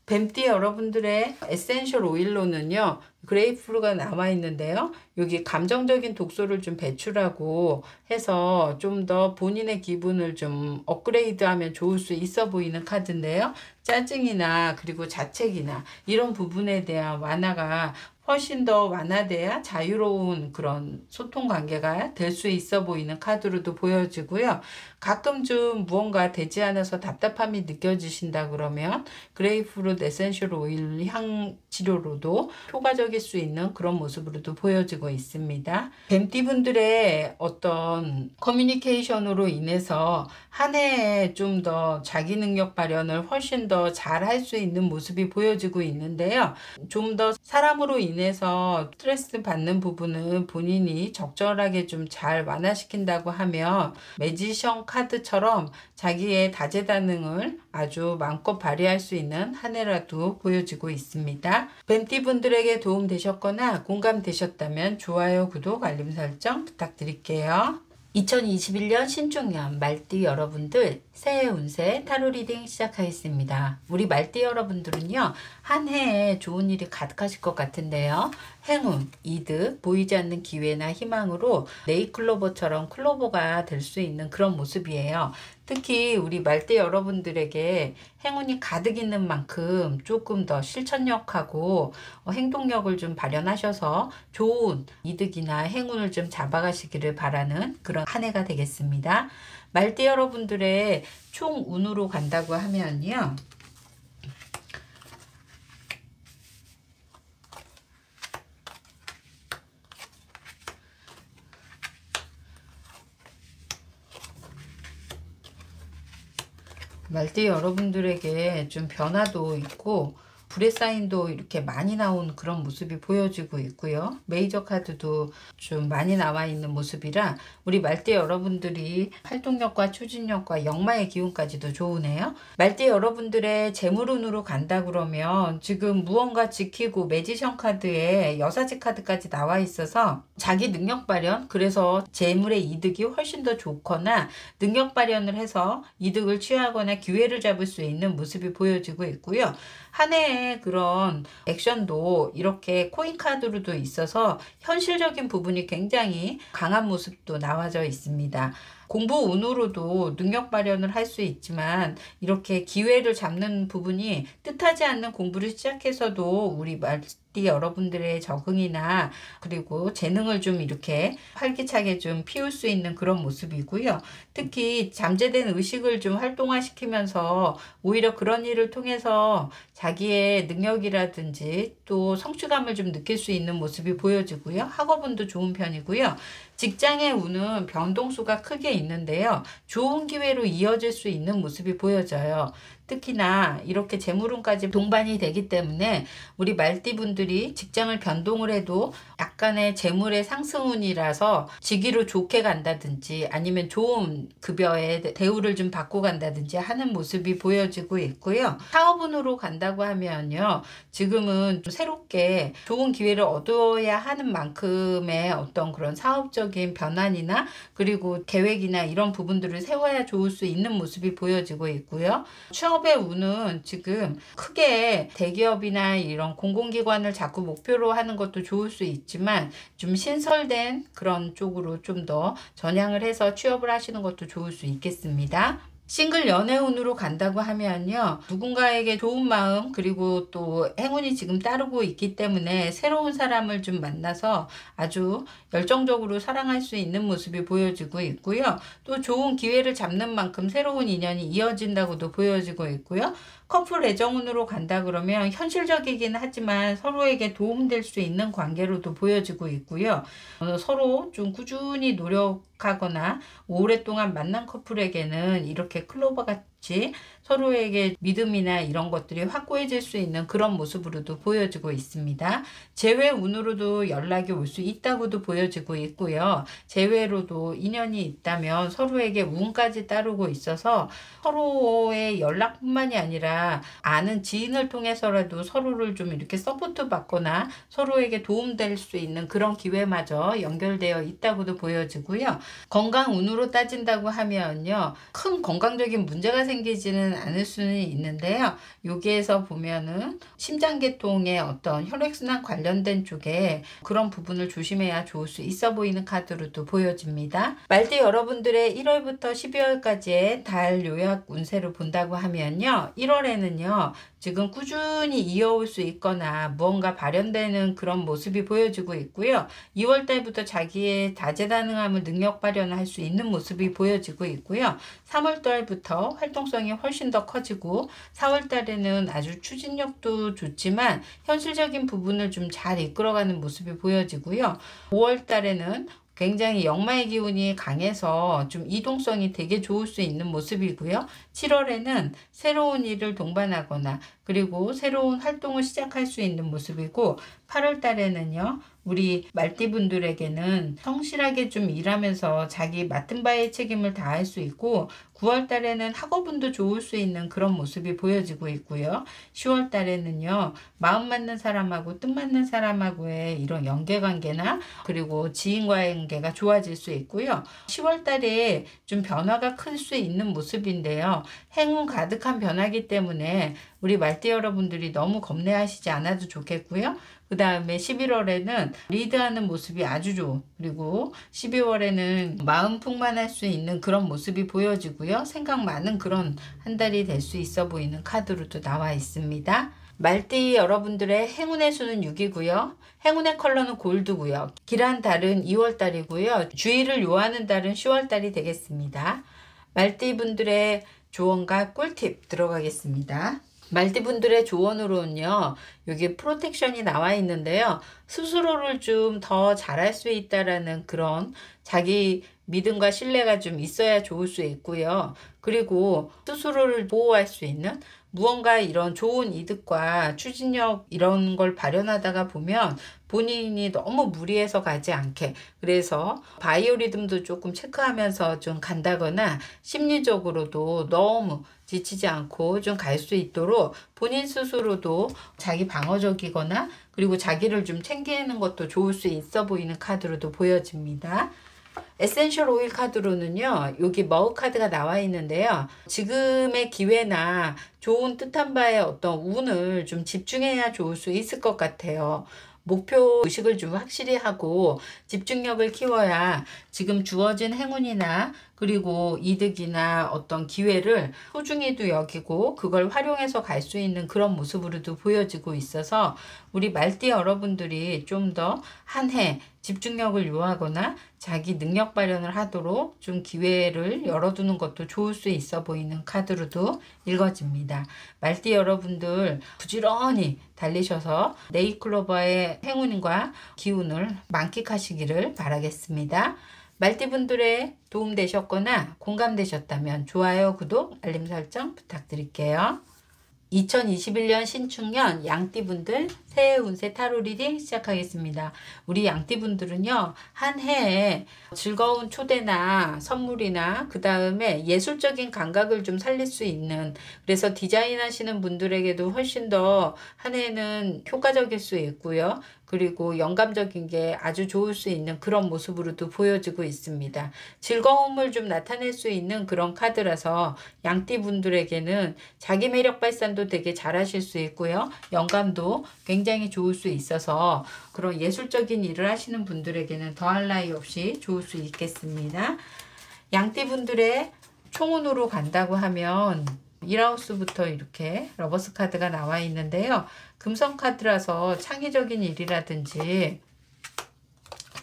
뱀띠 여러분들의 에센셜 오일로는요, 그레이프루가 나와 있는데요. 여기 감정적인 독소를 좀 배출하고 해서 좀 더 본인의 기분을 좀 업그레이드하면 좋을 수 있어 보이는 카드인데요. 짜증이나 그리고 자책이나 이런 부분에 대한 완화가 훨씬 더 완화돼야 자유로운 그런 소통 관계가 될 수 있어 보이는 카드로도 보여지고요. 가끔 좀 무언가 되지 않아서 답답함이 느껴지신다 그러면 그레이프룻 에센셜 오일 향 치료로도 효과적일 수 있는 그런 모습으로도 보여지고 있습니다. 뱀띠 분들의 어떤 커뮤니케이션으로 인해서 한 해에 좀 더 자기 능력 발현을 훨씬 더 잘 할 수 있는 모습이 보여지고 있는데요. 좀 더 사람으로 인해서 스트레스 받는 부분은 본인이 적절하게 좀 잘 완화시킨다고 하면 매지션 카드처럼 자기의 다재다능을 아주 마음껏 발휘할 수 있는 한 해라도 보여지고 있습니다. 뱀띠 분들에게 도움 되셨거나 공감되셨다면 좋아요, 구독, 알림 설정 부탁드릴게요. 2021년 신중년 말띠 여러분들 새해 운세 타로 리딩 시작하겠습니다. 우리 말띠 여러분들은요, 한 해에 좋은 일이 가득하실 것 같은데요. 행운, 이득, 보이지 않는 기회나 희망으로 네잎클로버처럼 클로버가 될 수 있는 그런 모습이에요. 특히 우리 말띠 여러분들에게 행운이 가득 있는 만큼 조금 더 실천력하고 행동력을 좀 발현하셔서 좋은 이득이나 행운을 좀 잡아가시기를 바라는 그런 한 해가 되겠습니다. 말띠 여러분들의 총 운으로 간다고 하면요. 말띠 여러분들에게 좀 변화도 있고 불의 사인도 이렇게 많이 나온 그런 모습이 보여지고 있고요. 메이저 카드도 좀 많이 나와 있는 모습이라 우리 말띠 여러분들이 활동력과 추진력과 역마의 기운까지도 좋으네요. 말띠 여러분들의 재물운으로 간다 그러면 지금 무언가 지키고 매지션 카드에 여사지 카드까지 나와 있어서 자기 능력 발현, 그래서 재물의 이득이 훨씬 더 좋거나 능력 발현을 해서 이득을 취하거나 기회를 잡을 수 있는 모습이 보여지고 있고요. 한 해의 그런 액션도 이렇게 코인 카드로도 있어서 현실적인 부분이 굉장히 강한 모습도 나와져 있습니다. 공부 운으로도 능력 발현을 할 수 있지만 이렇게 기회를 잡는 부분이 뜻하지 않는 공부를 시작해서도 우리 말띠 여러분들의 적응이나 그리고 재능을 좀 이렇게 활기차게 좀 피울 수 있는 그런 모습이고요. 특히 잠재된 의식을 좀 활동화시키면서 오히려 그런 일을 통해서 자기의 능력이라든지 또 성취감을 좀 느낄 수 있는 모습이 보여지고요. 학업운도 좋은 편이고요. 직장의 운은 변동수가 크게 있는데요. 좋은 기회로 이어질 수 있는 모습이 보여져요. 특히나 이렇게 재물운까지 동반이 되기 때문에 우리 말띠분들이 직장을 변동을 해도 약간의 재물의 상승운이라서 직위로 좋게 간다든지 아니면 좋은 급여의 대우를 좀 받고 간다든지 하는 모습이 보여지고 있고요. 사업운으로 간다고 하면요. 지금은 좀 새롭게 좋은 기회를 얻어야 하는 만큼의 어떤 그런 사업적인 변환이나 그리고 계획이나 이런 부분들을 세워야 좋을 수 있는 모습이 보여지고 있고요. 취업의 운은 지금 크게 대기업이나 이런 공공기관을 자꾸 목표로 하는 것도 좋을 수 있지만 좀 신설된 그런 쪽으로 좀 더 전향을 해서 취업을 하시는 것도 좋을 수 있겠습니다. 싱글 연애운으로 간다고 하면요. 누군가에게 좋은 마음 그리고 또 행운이 지금 따르고 있기 때문에 새로운 사람을 좀 만나서 아주 열정적으로 사랑할 수 있는 모습이 보여지고 있고요. 또 좋은 기회를 잡는 만큼 새로운 인연이 이어진다고도 보여지고 있고요. 커플 애정운으로 간다 그러면 현실적이긴 하지만 서로에게 도움될 수 있는 관계로도 보여지고 있고요. 서로 좀 꾸준히 노력하거나 오랫동안 만난 커플에게는 이렇게 클로버 같이 서로에게 믿음이나 이런 것들이 확고해질 수 있는 그런 모습으로도 보여지고 있습니다. 재회 운으로도 연락이 올 수 있다고도 보여지고 있고요. 재회로도 인연이 있다면 서로에게 운까지 따르고 있어서 서로의 연락뿐만이 아니라 아는 지인을 통해서라도 서로를 좀 이렇게 서포트 받거나 서로에게 도움될 수 있는 그런 기회마저 연결되어 있다고도 보여지고요. 건강 운으로 따진다고 하면요, 큰 건강적인 문제가 생기지는 않을 수는 있는데요. 여기에서 보면은 심장계통의 어떤 혈액순환 관련된 쪽에 그런 부분을 조심해야 좋을 수 있어 보이는 카드로도 보여집니다. 말띠 여러분들의 1월부터 12월까지의 달 요약 운세를 본다고 하면요, 1월에는요 지금 꾸준히 이어올 수 있거나 무언가 발현되는 그런 모습이 보여지고 있고요. 2월 달부터 자기의 다재다능함을 능력 발현을 할 수 있는 모습이 보여지고 있고요. 3월 달부터 활동성이 훨씬 더 커지고 4월 달에는 아주 추진력도 좋지만 현실적인 부분을 좀 잘 이끌어가는 모습이 보여지고요. 5월 달에는 굉장히 역마의 기운이 강해서 좀 이동성이 되게 좋을 수 있는 모습이고요. 7월에는 새로운 일을 동반하거나 그리고 새로운 활동을 시작할 수 있는 모습이고, 8월 달에는요 우리 말띠분들에게는 성실하게 좀 일하면서 자기 맡은 바의 책임을 다할 수 있고, 9월 달에는 학업운도 좋을 수 있는 그런 모습이 보여지고 있고요. 10월 달에는요 마음 맞는 사람하고 뜻 맞는 사람하고의 이런 연계관계나 그리고 지인과의 관계가 좋아질 수 있고요. 10월 달에 좀 변화가 클 수 있는 모습인데요. 행운 가득한 변화기 때문에 우리 말띠 여러분들이 너무 겁내하시지 않아도 좋겠고요. 그 다음에 11월에는 리드하는 모습이 아주 좋은, 그리고 12월에는 마음 풍만할 수 있는 그런 모습이 보여지고요. 생각 많은 그런 한 달이 될 수 있어 보이는 카드로도 나와 있습니다. 말띠 여러분들의 행운의 수는 6이고요. 행운의 컬러는 골드고요. 길한 달은 2월 달이고요. 주의를 요하는 달은 10월 달이 되겠습니다. 말띠 분들의 조언과 꿀팁 들어가겠습니다. 말띠분들의 조언으로는요, 여기 프로텍션이 나와 있는데요, 스스로를 좀 더 잘할 수 있다라는 그런 자기 믿음과 신뢰가 좀 있어야 좋을 수 있고요. 그리고 스스로를 보호할 수 있는 무언가 이런 좋은 이득과 추진력 이런 걸 발현하다가 보면 본인이 너무 무리해서 가지 않게, 그래서 바이오리듬도 조금 체크하면서 좀 간다거나 심리적으로도 너무 지치지 않고 좀 갈 수 있도록 본인 스스로도 자기 방어적이거나 그리고 자기를 좀 챙기는 것도 좋을 수 있어 보이는 카드로도 보여집니다. 에센셜 오일 카드로는요, 여기 머그 카드가 나와 있는데요, 지금의 기회나 좋은 뜻한 바에 어떤 운을 좀 집중해야 좋을 수 있을 것 같아요. 목표 의식을 좀 확실히 하고 집중력을 키워야 지금 주어진 행운이나 그리고 이득이나 어떤 기회를 소중히도 여기고 그걸 활용해서 갈 수 있는 그런 모습으로도 보여지고 있어서 우리 말띠 여러분들이 좀 더 한 해 집중력을 요하거나 자기 능력 발현을 하도록 좀 기회를 열어두는 것도 좋을 수 있어 보이는 카드로도 읽어집니다. 말띠 여러분들 부지런히 달리셔서 네잎클로버의 행운과 기운을 만끽하시기를 바라겠습니다. 말띠분들의 도움되셨거나 공감되셨다면 좋아요, 구독, 알림 설정 부탁드릴게요. 2021년 신축년 양띠분들 새해 운세 타로 리딩 시작하겠습니다. 우리 양띠분들은요, 한 해에 즐거운 초대나 선물이나 그 다음에 예술적인 감각을 좀 살릴 수 있는, 그래서 디자인 하시는 분들에게도 훨씬 더 한 해는 효과적일 수 있고요. 그리고 영감적인 게 아주 좋을 수 있는 그런 모습으로도 보여지고 있습니다. 즐거움을 좀 나타낼 수 있는 그런 카드라서 양띠분들에게는 자기 매력 발산도 되게 잘 하실 수 있고요. 영감도 굉장히 좋을 수 있어서 그런 예술적인 일을 하시는 분들에게는 더할 나위 없이 좋을 수 있겠습니다. 양띠분들의 총운으로 간다고 하면 1하우스부터 이렇게 러버스 카드가 나와 있는데요. 금성 카드라서 창의적인 일이라든지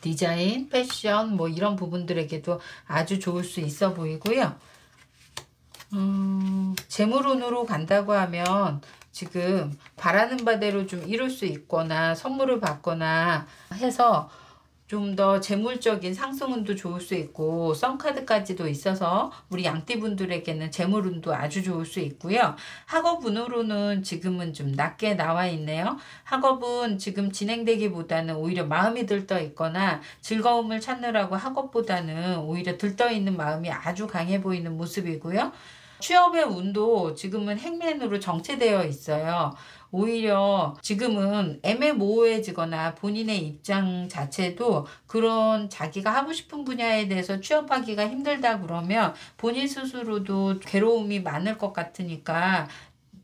디자인, 패션 뭐 이런 부분들에게도 아주 좋을 수 있어 보이고요. 재물운으로 간다고 하면 지금 바라는 바대로 좀 이룰 수 있거나 선물을 받거나 해서 좀 더 재물적인 상승운도 좋을 수 있고 썬카드까지도 있어서 우리 양띠분들에게는 재물운도 아주 좋을 수 있고요. 학업운으로는 지금은 좀 낮게 나와 있네요. 학업은 지금 진행되기보다는 오히려 마음이 들떠 있거나 즐거움을 찾느라고 학업보다는 오히려 들떠 있는 마음이 아주 강해 보이는 모습이고요. 취업의 운도 지금은 행맨으로 정체되어 있어요. 오히려 지금은 애매모호해지거나 본인의 입장 자체도 그런 자기가 하고 싶은 분야에 대해서 취업하기가 힘들다 그러면 본인 스스로도 괴로움이 많을 것 같으니까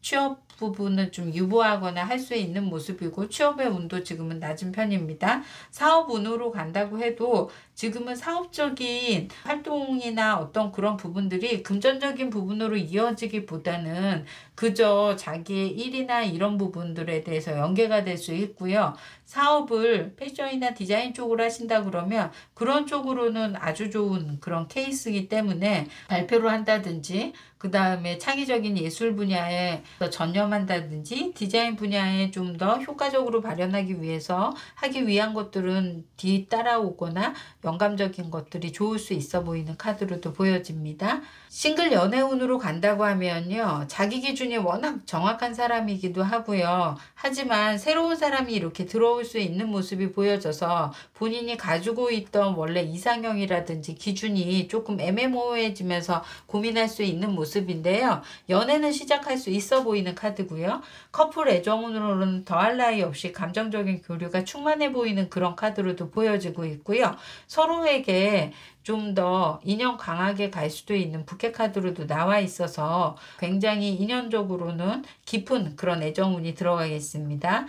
취업 부분은 좀 유보하거나 할 수 있는 모습이고 취업의 운도 지금은 낮은 편입니다. 사업 운으로 간다고 해도 지금은 사업적인 활동이나 어떤 그런 부분들이 금전적인 부분으로 이어지기보다는 그저 자기의 일이나 이런 부분들에 대해서 연계가 될 수 있고요. 사업을 패션이나 디자인 쪽으로 하신다 그러면 그런 쪽으로는 아주 좋은 그런 케이스이기 때문에 발표를 한다든지 그 다음에 창의적인 예술 분야에 더 전념한다든지 디자인 분야에 좀 더 효과적으로 발현하기 위해서 하기 위한 것들은 뒤따라오거나 영감적인 것들이 좋을 수 있어 보이는 카드로도 보여집니다. 싱글 연애운으로 간다고 하면요. 자기 기준이 워낙 정확한 사람이기도 하고요. 하지만 새로운 사람이 이렇게 들어올 수 있는 모습이 보여져서 본인이 가지고 있던 원래 이상형이라든지 기준이 조금 애매모호해지면서 고민할 수 있는 모습인데요. 연애는 시작할 수 있어 보이는 카드고요. 커플 애정운으로는 더할 나위 없이 감정적인 교류가 충만해 보이는 그런 카드로도 보여지고 있고요. 서로에게 좀 더 인연 강하게 갈 수도 있는 부캐 카드로도 나와 있어서 굉장히 인연적으로는 깊은 그런 애정운이 들어가겠습니다.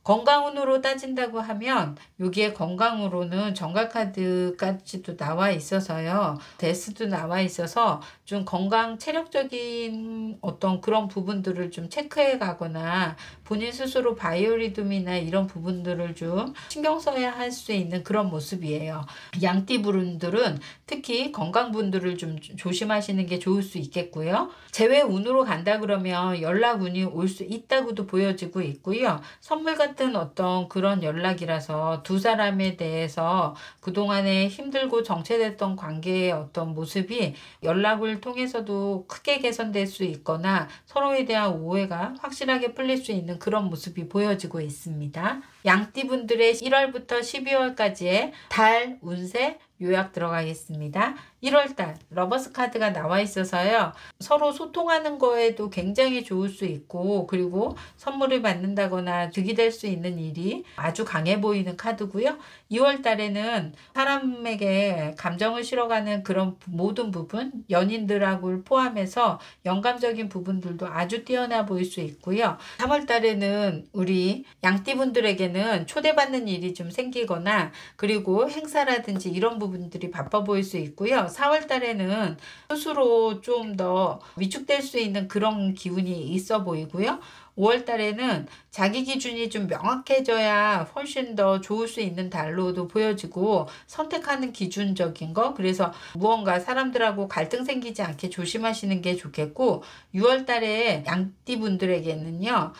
건강운으로 따진다고 하면 여기에 건강으로는 정갈카드까지도 나와 있어서요. 데스도 나와 있어서 좀 건강 체력적인 어떤 그런 부분들을 좀 체크해 가거나 본인 스스로 바이오리듬이나 이런 부분들을 좀 신경 써야 할 수 있는 그런 모습이에요. 양띠분들은 특히 건강분들을 좀 조심하시는 게 좋을 수 있겠고요. 재회운으로 간다 그러면 연락운이 올 수 있다고도 보여지고 있고요. 선물 같은 어떤 그런 연락이라서 두 사람에 대해서 그동안에 힘들고 정체됐던 관계의 어떤 모습이 연락을 통해서도 크게 개선될 수 있거나 서로에 대한 오해가 확실하게 풀릴 수 있는 그런 모습이 보여지고 있습니다. 양띠분들의 1월부터 12월까지의 달 운세 요약 들어가겠습니다. 1월달 러버스 카드가 나와 있어서요. 서로 소통하는 거에도 굉장히 좋을 수 있고 그리고 선물을 받는다거나 득이 될 수 있는 일이 아주 강해 보이는 카드고요. 2월달에는 사람에게 감정을 실어가는 그런 모든 부분 연인들하고 포함해서 영감적인 부분들도 아주 뛰어나 보일 수 있고요. 3월달에는 우리 양띠분들에게는 초대받는 일이 좀 생기거나 그리고 행사라든지 이런 부분들이 바빠 보일 수 있고요. 4월 달에는 스스로 좀 더 위축될 수 있는 그런 기운이 있어 보이고요. 5월 달에는 자기 기준이 좀 명확해져야 훨씬 더 좋을 수 있는 달로도 보여지고 선택하는 기준적인 거 그래서 무언가 사람들하고 갈등 생기지 않게 조심하시는 게 좋겠고 6월 달에 양띠분들에게는요.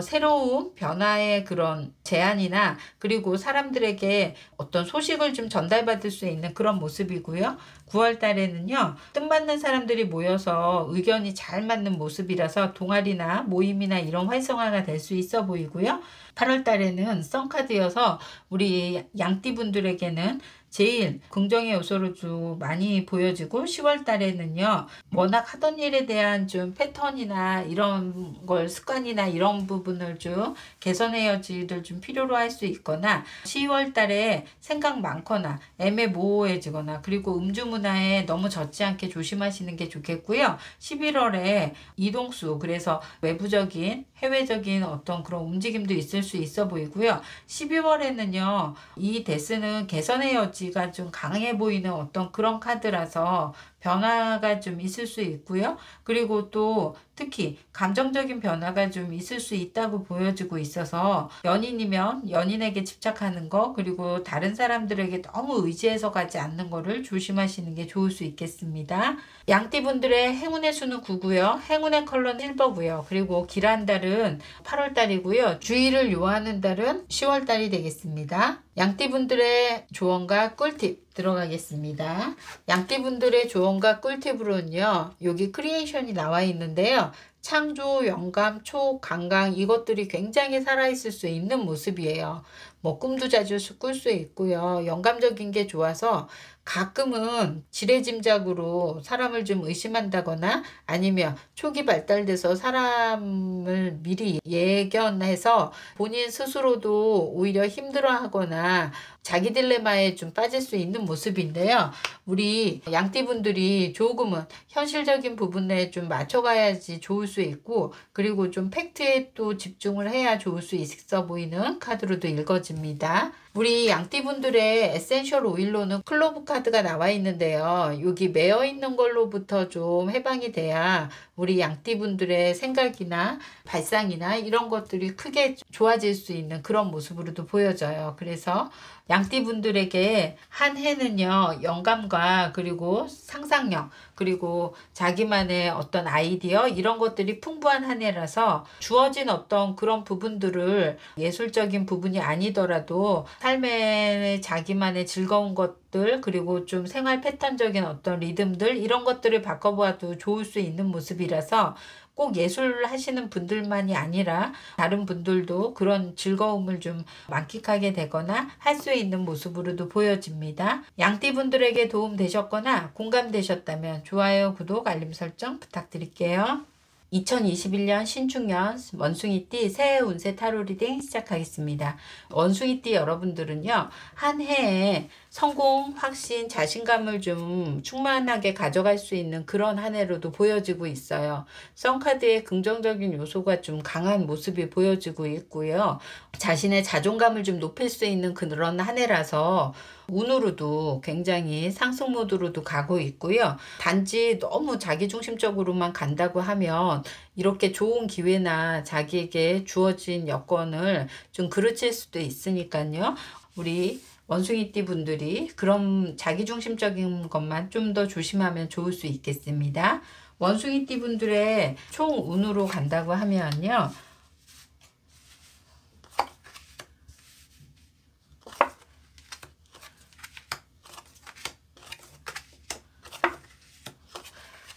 새로운 변화의 그런 제안이나 그리고 사람들에게 어떤 소식을 좀 전달받을 수 있는 그런 모습이고요. 9월 달에는요. 뜻맞는 사람들이 모여서 의견이 잘 맞는 모습이라서 동아리나 모임이나 이런 활성화가 될 수 있어 보이고요. 8월 달에는 썬카드여서 우리 양띠분들에게는 제일 긍정의 요소를 좀 많이 보여지고 10월 달에는요. 워낙 하던 일에 대한 좀 패턴이나 이런 걸 습관이나 이런 부분을 좀 개선해야지를 좀 필요로 할 수 있거나 12월 달에 생각 많거나 애매모호해지거나 그리고 음주 문화에 너무 젖지 않게 조심하시는 게 좋겠고요. 11월에 이동수 그래서 외부적인 해외적인 어떤 그런 움직임도 있을 수 있어 보이고요. 12월에는요. 이 데스는 개선의 여지가 좀 강해 보이는 어떤 그런 카드라서 변화가 좀 있을 수 있고요. 그리고 또 특히 감정적인 변화가 좀 있을 수 있다고 보여지고 있어서 연인이면 연인에게 집착하는 거, 그리고 다른 사람들에게 너무 의지해서 가지 않는 거를 조심하시는 게 좋을 수 있겠습니다. 양띠분들의 행운의 수는 9고요. 행운의 컬러는 실버고요. 그리고 길한 달은 8월 달이고요. 주의를 요하는 달은 10월 달이 되겠습니다. 양띠분들의 조언과 꿀팁 들어가겠습니다. 양띠분들의 조언과 꿀팁으로는요, 여기 크리에이션이 나와 있는데요. 창조, 영감, 촉, 강강 이것들이 굉장히 살아있을 수 있는 모습이에요. 뭐 꿈도 자주 꿀 수 있고요. 영감적인 게 좋아서 가끔은 지레짐작으로 사람을 좀 의심한다거나 아니면 촉이 발달돼서 사람을 미리 예견해서 본인 스스로도 오히려 힘들어하거나 자기 딜레마에 좀 빠질 수 있는 모습인데요. 우리 양띠분들이 조금은 현실적인 부분에 좀 맞춰가야지 좋을 수 있고, 그리고 좀 팩트에 또 집중을 해야 좋을 수 있어 보이는 카드로도 읽어집니다. 우리 양띠분들의 에센셜 오일로는 클로브 카드가 나와 있는데요. 여기 매여 있는 걸로부터 좀 해방이 돼야 우리 양띠분들의 생각이나 발상이나 이런 것들이 크게 좋아질 수 있는 그런 모습으로도 보여져요. 그래서 양띠분들에게 한 해는요, 영감과 그리고 상상력, 그리고 자기만의 어떤 아이디어 이런 것들이 풍부한 한 해라서 주어진 어떤 그런 부분들을 예술적인 부분이 아니더라도 삶의 자기만의 즐거운 것들, 그리고 좀 생활 패턴적인 어떤 리듬들 이런 것들을 바꿔보아도 좋을 수 있는 모습이라서 꼭 예술 하시는 분들만이 아니라 다른 분들도 그런 즐거움을 좀 만끽하게 되거나 할 수 있는 모습으로도 보여집니다. 양띠분들에게 도움 되셨거나 공감되셨다면 좋아요, 구독, 알림 설정 부탁드릴게요. 2021년 신축년 원숭이띠 새해 운세 타로 리딩 시작하겠습니다. 원숭이띠 여러분들은요, 한 해에 성공, 확신, 자신감을 좀 충만하게 가져갈 수 있는 그런 한 해로도 보여지고 있어요. 썬카드의 긍정적인 요소가 좀 강한 모습이 보여지고 있고요. 자신의 자존감을 좀 높일 수 있는 그런 한 해라서 운으로도 굉장히 상승 모드로도 가고 있고요. 단지 너무 자기중심적으로만 간다고 하면 이렇게 좋은 기회나 자기에게 주어진 여건을 좀 그르칠 수도 있으니까요. 우리 원숭이띠 분들이 그런 자기중심적인 것만 좀 더 조심하면 좋을 수 있겠습니다. 원숭이띠 분들의 총 운으로 간다고 하면요.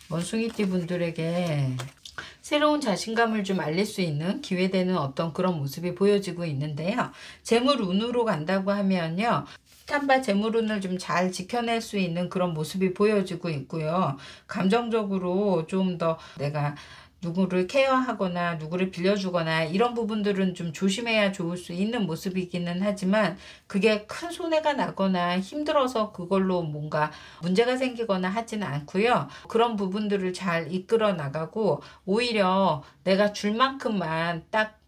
원숭이띠 분들에게 새로운 자신감을 좀 알릴 수 있는 기회되는 어떤 그런 모습이 보여지고 있는데요. 재물운으로 간다고 하면요. 스탄바 재물운을 좀 잘 지켜낼 수 있는 그런 모습이 보여지고 있고요. 감정적으로 좀 더 내가 누구를 케어하거나 누구를 빌려주거나 이런 부분들은 좀 조심해야 좋을 수 있는 모습이기는 하지만 그게 큰 손해가 나거나 힘들어서 그걸로 뭔가 문제가 생기거나 하지는 않고요. 그런 부분들을 잘 이끌어 나가고 오히려 내가 줄 만큼만 딱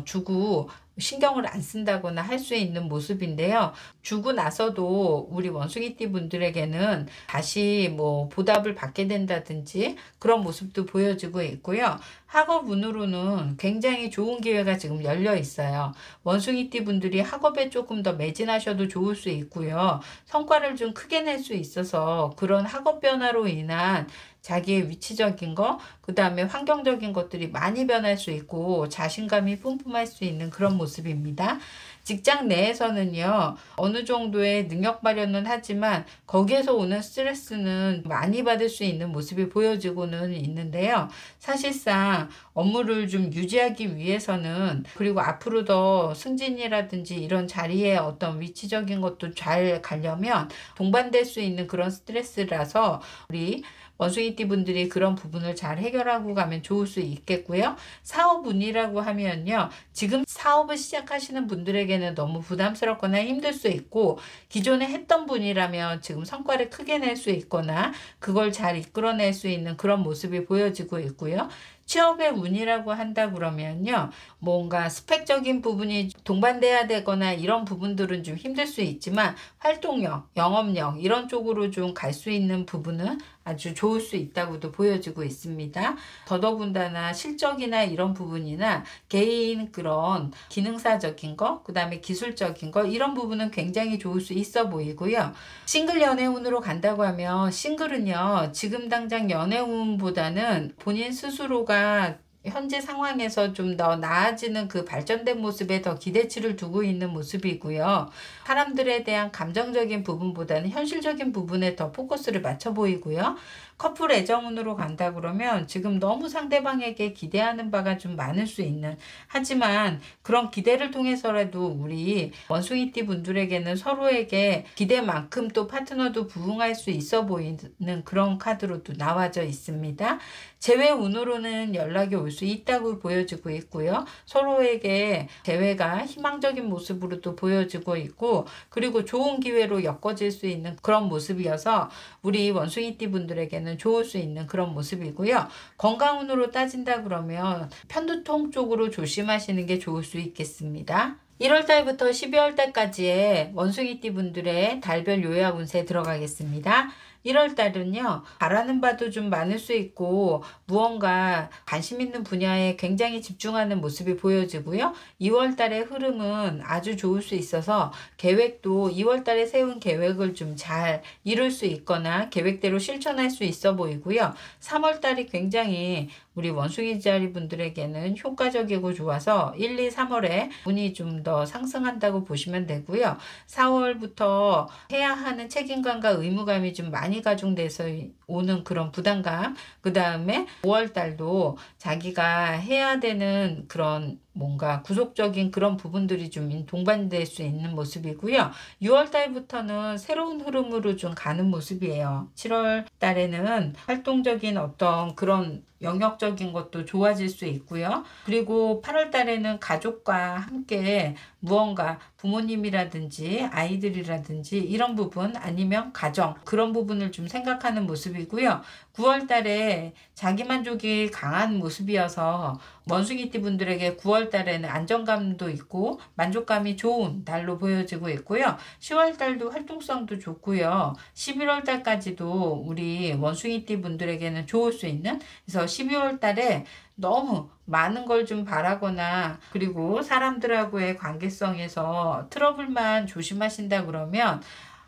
주고 신경을 안 쓴다거나 할 수 있는 모습인데요. 주고 나서도 우리 원숭이띠 분들에게는 다시 뭐 보답을 받게 된다든지 그런 모습도 보여지고 있고요. 학업 운으로는 굉장히 좋은 기회가 지금 열려 있어요. 원숭이띠 분들이 학업에 조금 더 매진하셔도 좋을 수 있고요. 성과를 좀 크게 낼 수 있어서 그런 학업 변화로 인한 자기의 위치적인 거, 그 다음에 환경적인 것들이 많이 변할 수 있고 자신감이 뿜뿜할 수 있는 그런 모습입니다. 직장 내에서는요, 어느 정도의 능력 발현은 하지만 거기에서 오는 스트레스는 많이 받을 수 있는 모습이 보여지고는 있는데요. 사실상 업무를 좀 유지하기 위해서는, 그리고 앞으로 더 승진이라든지 이런 자리에 어떤 위치적인 것도 잘 가려면 동반될 수 있는 그런 스트레스라서 우리 원숭이띠 분들이 그런 부분을 잘 해결하고 가면 좋을 수 있겠고요. 사업운이라고 하면요. 지금 사업을 시작하시는 분들에게는 너무 부담스럽거나 힘들 수 있고, 기존에 했던 분이라면 지금 성과를 크게 낼 수 있거나 그걸 잘 이끌어낼 수 있는 그런 모습이 보여지고 있고요. 취업의 운이라고 한다 그러면요. 뭔가 스펙적인 부분이 동반돼야 되거나 이런 부분들은 좀 힘들 수 있지만 활동력, 영업력 이런 쪽으로 좀 갈 수 있는 부분은 아주 좋을 수 있다고도 보여지고 있습니다. 더더군다나 실적이나 이런 부분이나 개인 그런 기능사적인 거, 그 다음에 기술적인 거 이런 부분은 굉장히 좋을 수 있어 보이고요. 싱글 연애운으로 간다고 하면 싱글은요. 지금 당장 연애운보다는 본인 스스로가 현재 상황에서 좀 더 나아지는 그 발전된 모습에 더 기대치를 두고 있는 모습이고요. 사람들에 대한 감정적인 부분보다는 현실적인 부분에 더 포커스를 맞춰 보이고요. 커플 애정운으로 간다 그러면 지금 너무 상대방에게 기대하는 바가 좀 많을 수 있는, 하지만 그런 기대를 통해서라도 우리 원숭이띠 분들에게는 서로에게 기대만큼 또 파트너도 부응할 수 있어 보이는 그런 카드로도 나와져 있습니다. 재회운으로는 연락이 올 수 있다고 보여지고 있고요. 서로에게 재회가 희망적인 모습으로도 보여지고 있고, 그리고 좋은 기회로 엮어질 수 있는 그런 모습이어서 우리 원숭이띠 분들에게는 좋을 수 있는 그런 모습이고요. 건강운으로 따진다 그러면 편두통 쪽으로 조심하시는 게 좋을 수 있겠습니다. 1월달부터 12월달까지의 원숭이띠 분들의 달별 요약 운세 들어가겠습니다. 1월달은요. 바라는 바도 좀 많을 수 있고 무언가 관심 있는 분야에 굉장히 집중하는 모습이 보여지고요. 2월달의 흐름은 아주 좋을 수 있어서 계획도 2월달에 세운 계획을 좀 잘 이룰 수 있거나 계획대로 실천할 수 있어 보이고요. 3월달이 굉장히 우리 원숭이자리 분들에게는 효과적이고 좋아서 1, 2, 3월에 운이 좀 더 상승한다고 보시면 되고요. 4월부터 해야 하는 책임감과 의무감이 좀 많이 가중돼서 오는 그런 부담감, 그 다음에 5월달도 자기가 해야 되는 그런 뭔가 구속적인 그런 부분들이 좀 동반될 수 있는 모습이고요. 6월달부터는 새로운 흐름으로 좀 가는 모습이에요. 7월달에는 활동적인 어떤 그런 영역적인 것도 좋아질 수 있고요. 그리고 8월달에는 가족과 함께 무언가 부모님이라든지 아이들이라든지 이런 부분 아니면 가정 그런 부분을 좀 생각하는 모습이고요. 9월달에 자기만족이 강한 모습이어서 원숭이띠 분들에게 9월달에는 안정감도 있고 만족감이 좋은 달로 보여지고 있고요. 10월달도 활동성도 좋고요. 11월달까지도 우리 원숭이띠 분들에게는 좋을 수 있는, 그래서 12월달에 너무 많은 걸 좀 바라거나 그리고 사람들하고의 관계성에서 트러블만 조심하신다 그러면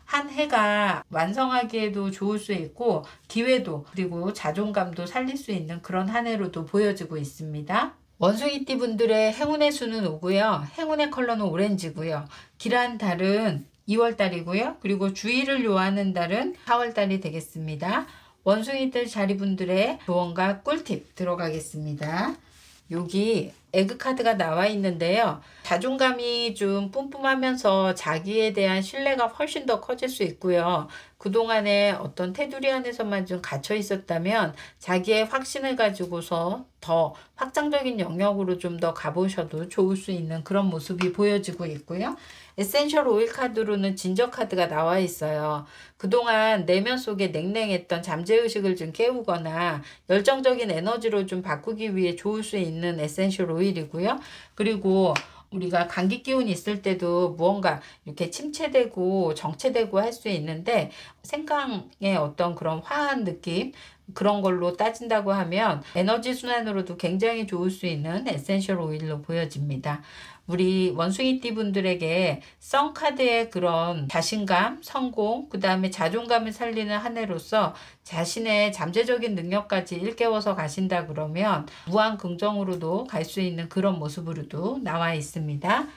한 해가 완성하기에도 좋을 수 있고 기회도 그리고 자존감도 살릴 수 있는 그런 한 해로도 보여지고 있습니다. 원숭이띠 분들의 행운의 수는 5고요. 행운의 컬러는 오렌지고요. 길한 달은 2월달이고요. 그리고 주의를 요하는 달은 4월달이 되겠습니다. 원숭이들 자리분들의 조언과 꿀팁 들어가겠습니다. 여기 에그카드가 나와 있는데요. 자존감이 좀 뿜뿜하면서 자기에 대한 신뢰가 훨씬 더 커질 수 있고요. 그동안에 어떤 테두리 안에서만 좀 갇혀 있었다면 자기의 확신을 가지고서 더 확장적인 영역으로 좀 더 가보셔도 좋을 수 있는 그런 모습이 보여지고 있고요. 에센셜 오일 카드로는 진저 카드가 나와 있어요. 그동안 내면 속에 냉랭했던 잠재의식을 좀 깨우거나 열정적인 에너지로 좀 바꾸기 위해 좋을 수 있는 에센셜 오일이고요. 그리고 우리가 감기 기운이 있을 때도 무언가 이렇게 침체되고 정체되고 할 수 있는데 생강의 어떤 그런 화한 느낌 그런 걸로 따진다고 하면 에너지 순환으로도 굉장히 좋을 수 있는 에센셜 오일로 보여집니다. 우리 원숭이띠 분들에게 썬카드의 그런 자신감, 성공, 그 다음에 자존감을 살리는 한 해로서 자신의 잠재적인 능력까지 일깨워서 가신다 그러면 무한 긍정으로도 갈 수 있는 그런 모습으로도 나와 있습니다.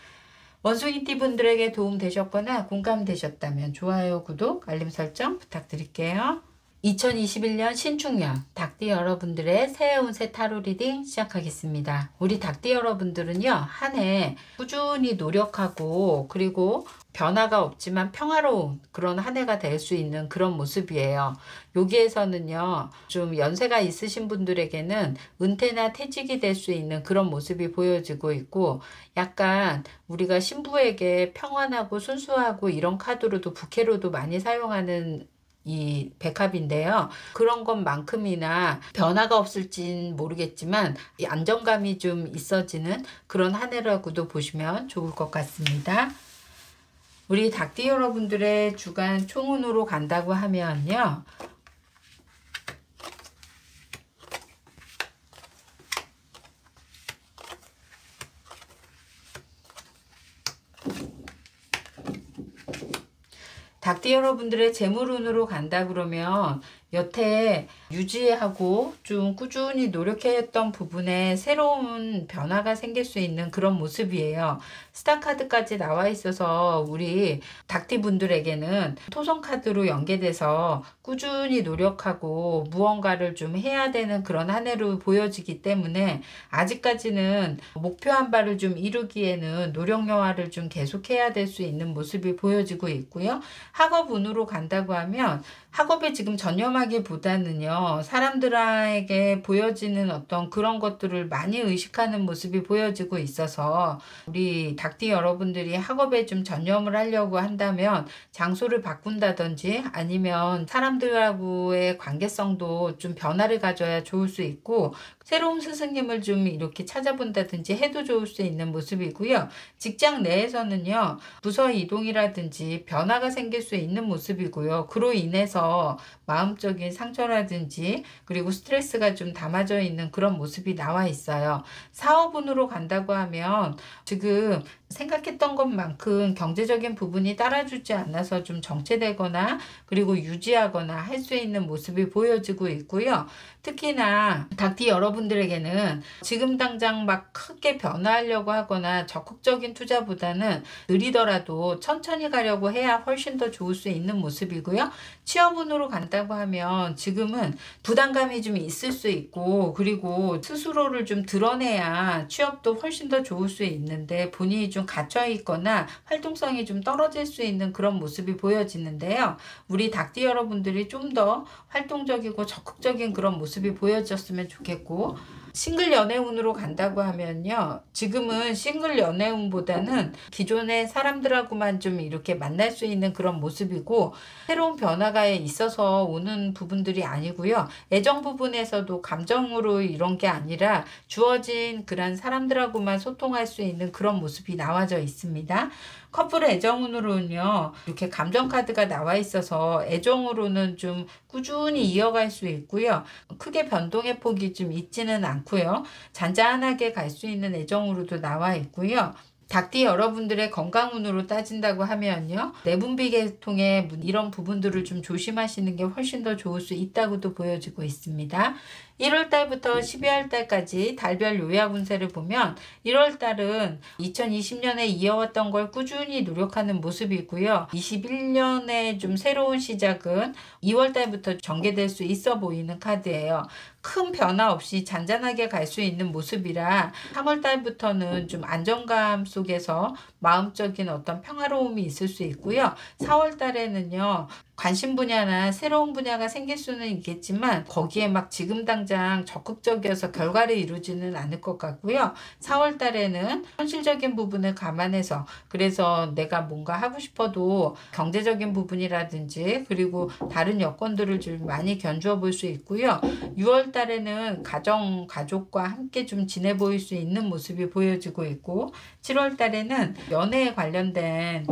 원숭이띠 분들에게 도움 되셨거나 공감되셨다면 좋아요, 구독, 알림 설정 부탁드릴게요. 2021년 신축년 닭띠 여러분들의 새해 운세 타로 리딩 시작하겠습니다. 우리 닭띠 여러분들은요, 한 해 꾸준히 노력하고 그리고 변화가 없지만 평화로운 그런 한 해가 될 수 있는 그런 모습이에요. 여기에서는요, 좀 연세가 있으신 분들에게는 은퇴나 퇴직이 될 수 있는 그런 모습이 보여지고 있고, 약간 우리가 신부에게 평안하고 순수하고 이런 카드로도 부캐로도 많이 사용하는 이 백합인데요. 그런 것만큼이나 변화가 없을진 모르겠지만 이 안정감이 좀 있어지는 그런 한 해라고도 보시면 좋을 것 같습니다. 우리 닭띠 여러분들의 주간 총운으로 간다고 하면요. 닭띠 여러분들의 재물운으로 간다 그러면 여태 유지하고 좀 꾸준히 노력했던 부분에 새로운 변화가 생길 수 있는 그런 모습이에요. 스타카드까지 나와 있어서 우리 닭띠 분들에게는 토성카드로 연계돼서 꾸준히 노력하고 무언가를 좀 해야 되는 그런 한 해로 보여지기 때문에 아직까지는 목표한 바를 좀 이루기에는 노력 여하를 좀 계속해야 될 수 있는 모습이 보여지고 있고요. 학업운으로 간다고 하면 학업에 지금 전념하기보다는요, 사람들에게 보여지는 어떤 그런 것들을 많이 의식하는 모습이 보여지고 있어서 우리 닭띠 여러분들이 학업에 좀 전념을 하려고 한다면 장소를 바꾼다든지 아니면 사람들하고의 관계성도 좀 변화를 가져야 좋을 수 있고 새로운 스승님을 좀 이렇게 찾아본다든지 해도 좋을 수 있는 모습이고요. 직장 내에서는요, 부서 이동이라든지 변화가 생길 수 있는 모습이고요. 그로 인해서 마음적인 상처라든지 그리고 스트레스가 좀 담아져 있는 그런 모습이 나와 있어요. 사업운으로 간다고 하면 지금 생각했던 것만큼 경제적인 부분이 따라주지 않아서 좀 정체되거나 그리고 유지하거나 할 수 있는 모습이 보여지고 있고요. 특히나 닭띠 여러분들에게는 지금 당장 막 크게 변화하려고 하거나 적극적인 투자보다는 느리더라도 천천히 가려고 해야 훨씬 더 좋을 수 있는 모습이고요. 취업운으로 간다고 하면 지금은 부담감이 좀 있을 수 있고 그리고 스스로를 좀 드러내야 취업도 훨씬 더 좋을 수 있는데 본인이 좀 갇혀 있거나 활동성이 좀 떨어질 수 있는 그런 모습이 보여지는데요. 우리 닭띠 여러분들이 좀 더 활동적이고 적극적인 그런 모습이 보여졌으면 좋겠고 싱글 연애운으로 간다고 하면요. 지금은 싱글 연애운보다는 기존의 사람들하고만 좀 이렇게 만날 수 있는 그런 모습이고 새로운 변화가 있어서 오는 부분들이 아니고요. 애정 부분에서도 감정으로 이런 게 아니라 주어진 그런 사람들하고만 소통할 수 있는 그런 모습이 나와져 있습니다. 커플 애정운으로는요. 이렇게 감정 카드가 나와 있어서 애정으로는 좀 꾸준히 이어갈 수 있고요. 크게 변동의 폭이 좀 있지는 않고요. 잔잔하게 갈 수 있는 애정으로도 나와 있고요. 닭띠 여러분들의 건강운으로 따진다고 하면요. 내분비계통의 이런 부분들을 좀 조심하시는 게 훨씬 더 좋을 수 있다고도 보여지고 있습니다. 1월달부터 12월달까지 달별 요약 운세를 보면 1월달은 2020년에 이어왔던 걸 꾸준히 노력하는 모습이고요. 21년에 좀 새로운 시작은 2월달부터 전개될 수 있어 보이는 카드예요. 큰 변화 없이 잔잔하게 갈 수 있는 모습이라 3월달부터는 좀 안정감 속에서 마음적인 어떤 평화로움이 있을 수 있고요. 4월달에는요. 관심 분야나 새로운 분야가 생길 수는 있겠지만 거기에 막 지금 당장 적극적이어서 결과를 이루지는 않을 것 같고요. 4월 달에는 현실적인 부분을 감안해서 그래서 내가 뭔가 하고 싶어도 경제적인 부분이라든지 그리고 다른 여건들을 좀 많이 견주어 볼 수 있고요. 6월 달에는 가족과 함께 좀 지내 보일 수 있는 모습이 보여지고 있고 7월 달에는 연애에 관련된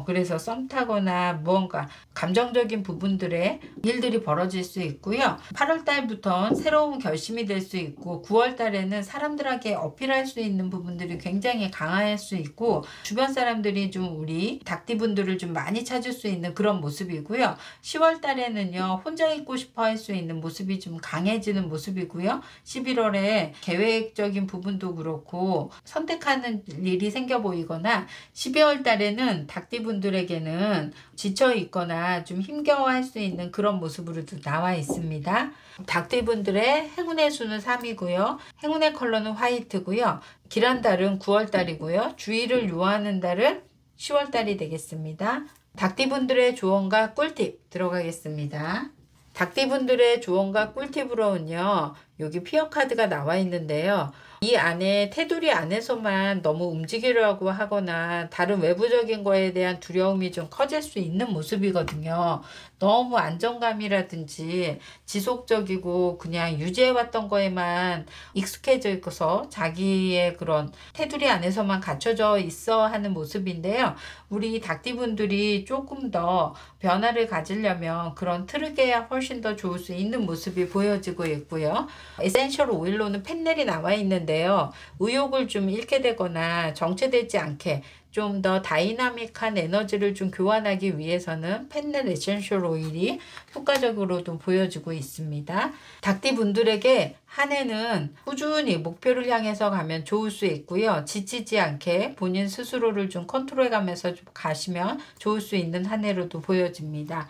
그래서 썸 타거나 무언가 감정적인 부분들의 일들이 벌어질 수 있고요. 8월 달부터 새로운 결심이 될 수 있고 9월 달에는 사람들에게 어필할 수 있는 부분들이 굉장히 강할 수 있고 주변 사람들이 좀 우리 닭띠분들을 좀 많이 찾을 수 있는 그런 모습이고요. 10월 달에는요. 혼자 있고 싶어 할 수 있는 모습이 좀 강해지는 모습이고요. 11월에 계획적인 부분도 그렇고 선택하는 일이 생겨 보이거나 12월 달에는 닭띠분들에게는 지쳐 있거나 좀 힘겨워할 수 있는 그런 모습으로도 나와 있습니다. 닭띠분들의 행운의 수는 3이고요. 행운의 컬러는 화이트고요. 길한 달은 9월 달이고요. 주의를 요하는 달은 10월 달이 되겠습니다. 닭띠분들의 조언과 꿀팁 들어가겠습니다. 닭띠분들의 조언과 꿀팁으로는요. 여기 피어 카드가 나와 있는데요. 이 안에 테두리 안에서만 너무 움직이려고 하거나 다른 외부적인 거에 대한 두려움이 좀 커질 수 있는 모습이거든요. 너무 안정감이라든지 지속적이고 그냥 유지해왔던 거에만 익숙해져 있어서 자기의 그런 테두리 안에서만 갇혀져 있어 하는 모습인데요. 우리 닭띠분들이 조금 더 변화를 가지려면 그런 틀을 깨야 훨씬 더 좋을 수 있는 모습이 보여지고 있고요. 에센셜 오일로는 펜넬이 나와 있는데요. 의욕을 좀 잃게 되거나 정체되지 않게 좀 더 다이나믹한 에너지를 좀 교환하기 위해서는 펜넬 에센셜 오일이 효과적으로도 보여지고 있습니다. 닭띠 분들에게 한 해는 꾸준히 목표를 향해서 가면 좋을 수 있고요. 지치지 않게 본인 스스로를 좀 컨트롤해 가면서 좀 가시면 좋을 수 있는 한 해로도 보여집니다.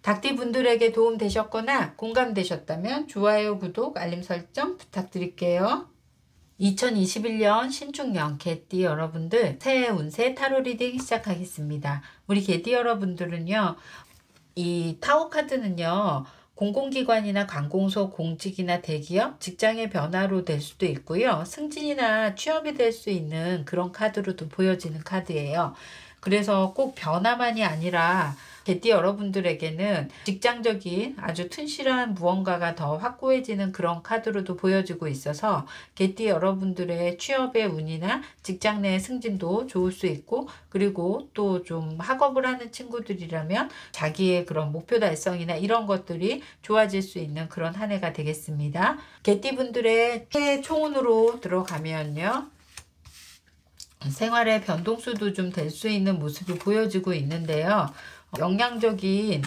닭띠 분들에게 도움 되셨거나 공감되셨다면 좋아요, 구독, 알림 설정 부탁드릴게요. 2021년 신축년 개띠 여러분들 새해 운세 타로 리딩 시작하겠습니다. 우리 개띠 여러분들은요, 이 타로 카드는요, 공공기관이나 관공서, 공직이나 대기업, 직장의 변화로 될 수도 있고요. 승진이나 취업이 될 수 있는 그런 카드로도 보여지는 카드예요. 그래서 꼭 변화만이 아니라 개띠 여러분들에게는 직장적인 아주 튼실한 무언가가 더 확고해지는 그런 카드로도 보여지고 있어서 개띠 여러분들의 취업의 운이나 직장 내 승진도 좋을 수 있고, 그리고 또 좀 학업을 하는 친구들이라면 자기의 그런 목표 달성이나 이런 것들이 좋아질 수 있는 그런 한 해가 되겠습니다. 개띠 분들의 새해 총운으로 들어가면요, 생활의 변동수도 좀 될 수 있는 모습이 보여지고 있는데요. 영양적인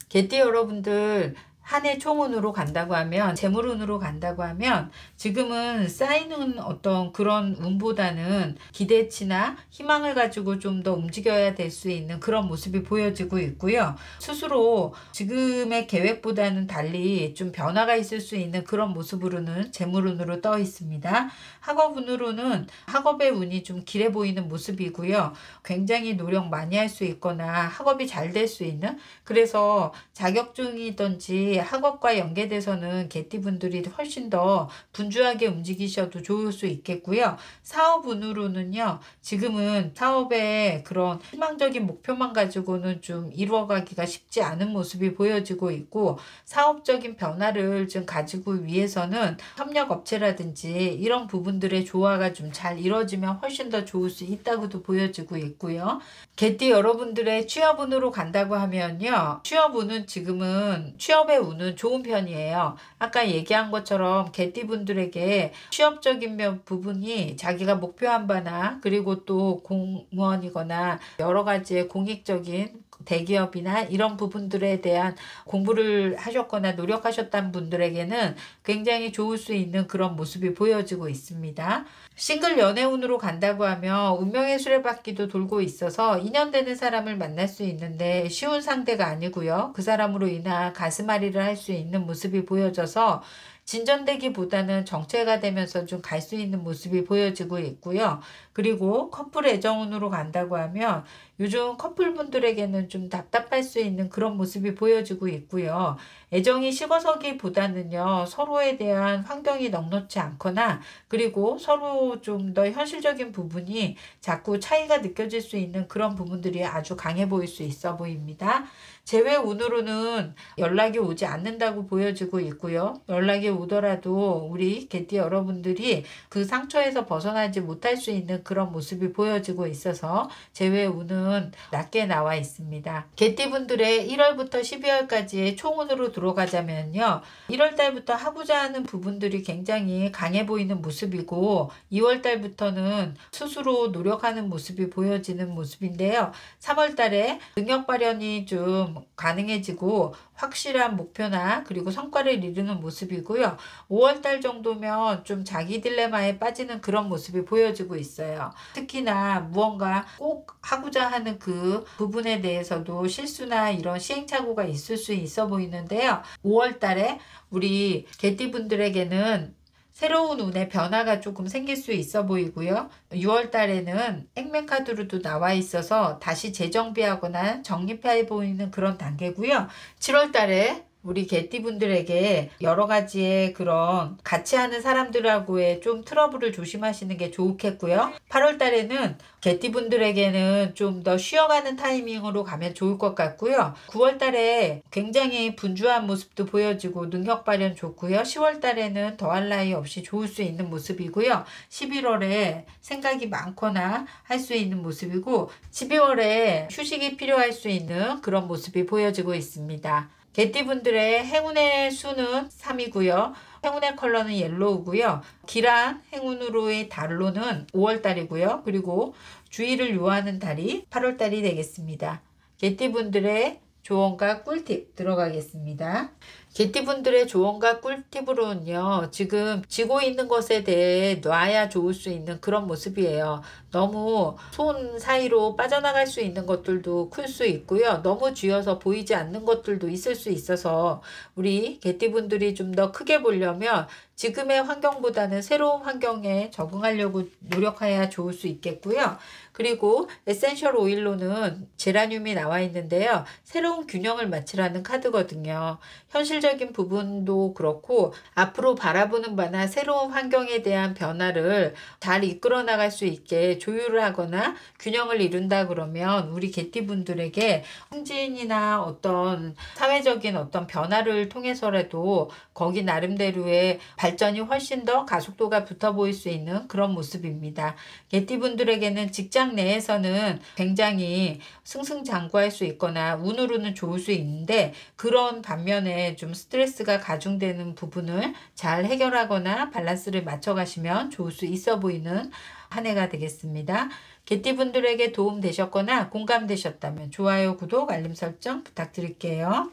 개띠 여러분들 한 해 총운으로 간다고 하면, 재물운으로 간다고 하면 지금은 쌓이는 어떤 그런 운보다는 기대치나 희망을 가지고 좀 더 움직여야 될 수 있는 그런 모습이 보여지고 있고요. 스스로 지금의 계획보다는 달리 좀 변화가 있을 수 있는 그런 모습으로는 재물운으로 떠 있습니다. 학업운으로는 학업의 운이 좀 길해 보이는 모습이고요. 굉장히 노력 많이 할 수 있거나 학업이 잘 될 수 있는, 그래서 자격증이든지 학업과 연계돼서는 개띠분들이 훨씬 더 분주하게 움직이셔도 좋을 수 있겠고요. 사업운으로는요, 지금은 사업의 그런 희망적인 목표만 가지고는 좀 이루어가기가 쉽지 않은 모습이 보여지고 있고, 사업적인 변화를 좀 가지고 위해서는 협력업체라든지 이런 부분들의 조화가 좀 잘 이루어지면 훨씬 더 좋을 수 있다고도 보여지고 있고요. 개띠 여러분들의 취업운으로 간다고 하면요, 취업운은 지금은 취업의 운은 좋은 편이에요. 아까 얘기한 것처럼 개띠분들에게 취업적인 부분이 자기가 목표한 바나, 그리고 또 공무원이거나 여러 가지의 공익적인 대기업이나 이런 부분들에 대한 공부를 하셨거나 노력하셨던 분들에게는 굉장히 좋을 수 있는 그런 모습이 보여지고 있습니다. 싱글 연애운으로 간다고 하면 운명의 수레바퀴도 돌고 있어서 인연되는 사람을 만날 수 있는데 쉬운 상대가 아니고요. 그 사람으로 인한 가슴앓이를 할 수 있는 모습이 보여져서 진전되기보다는 정체가 되면서 좀 갈 수 있는 모습이 보여지고 있고요. 그리고 커플 애정운으로 간다고 하면 요즘 커플분들에게는 좀 답답할 수 있는 그런 모습이 보여지고 있고요. 애정이 식어서기보다는요, 서로에 대한 환경이 넉넉지 않거나, 그리고 서로 좀 더 현실적인 부분이 자꾸 차이가 느껴질 수 있는 그런 부분들이 아주 강해 보일 수 있어 보입니다. 재회운으로는 연락이 오지 않는다고 보여지고 있고요. 연락이 오더라도 우리 개띠 여러분들이 그 상처에서 벗어나지 못할 수 있는 그런 모습이 보여지고 있어서 재회운은 낮게 나와 있습니다. 개띠분들의 1월부터 12월까지의 총운으로 들어가자면요, 1월달부터 하고자 하는 부분들이 굉장히 강해 보이는 모습이고, 2월달부터는 스스로 노력하는 모습이 보여지는 모습인데요. 3월달에 능력 발현이 좀 가능해지고 확실한 목표나 그리고 성과를 이루는 모습이고요. 5월달 정도면 좀 자기 딜레마에 빠지는 그런 모습이 보여지고 있어요. 특히나 무언가 꼭 하고자 하는 그 부분에 대해서도 실수나 이런 시행착오가 있을 수 있어 보이는데요. 5월달에 우리 개띠분들에게는 새로운 운의 변화가 조금 생길 수 있어 보이고요. 6월 달에는 액면카드로도 나와 있어서 다시 재정비하거나 정립해 보이는 그런 단계고요. 7월 달에 우리 개띠분들에게 여러 가지의 그런 같이 하는 사람들하고의 좀 트러블을 조심하시는 게 좋겠고요. 8월 달에는 개띠분들에게는 좀 더 쉬어가는 타이밍으로 가면 좋을 것 같고요. 9월 달에 굉장히 분주한 모습도 보여지고 능력 발현 좋고요. 10월 달에는 더할 나위 없이 좋을 수 있는 모습이고요. 11월에 생각이 많거나 할 수 있는 모습이고 12월에 휴식이 필요할 수 있는 그런 모습이 보여지고 있습니다. 개띠분들의 행운의 수는 3이고요. 행운의 컬러는 옐로우고요. 길한 행운으로의 달로는 5월달이고요. 그리고 주의를 요하는 달이 8월달이 되겠습니다. 개띠분들의 조언과 꿀팁 들어가겠습니다. 개띠분들의 조언과 꿀팁으로는요. 지금 지고 있는 것에 대해 놔야 좋을 수 있는 그런 모습이에요. 너무 손 사이로 빠져나갈 수 있는 것들도 클 수 있고요. 너무 쥐어서 보이지 않는 것들도 있을 수 있어서 우리 개띠분들이 좀 더 크게 보려면 지금의 환경보다는 새로운 환경에 적응하려고 노력해야 좋을 수 있겠고요. 그리고 에센셜 오일로는 제라늄이 나와 있는데요. 새로운 균형을 맞추라는 카드거든요. 현실적인 부분도 그렇고 앞으로 바라보는 바나 새로운 환경에 대한 변화를 잘 이끌어 나갈 수 있게 조율을 하거나 균형을 이룬다 그러면 우리 개띠분들에게 승진이나 어떤 사회적인 어떤 변화를 통해서라도 거기 나름대로의 발전이 훨씬 더 가속도가 붙어 보일 수 있는 그런 모습입니다. 개띠분들에게는 직장 내에서는 굉장히 승승장구할 수 있거나 운으로는 좋을 수 있는데 그런 반면에 좀 스트레스가 가중되는 부분을 잘 해결하거나 밸런스를 맞춰 가시면 좋을 수 있어 보이는 한 해가 되겠습니다. 개띠분들에게 도움 되셨거나 공감되셨다면 좋아요, 구독, 알림 설정 부탁드릴게요.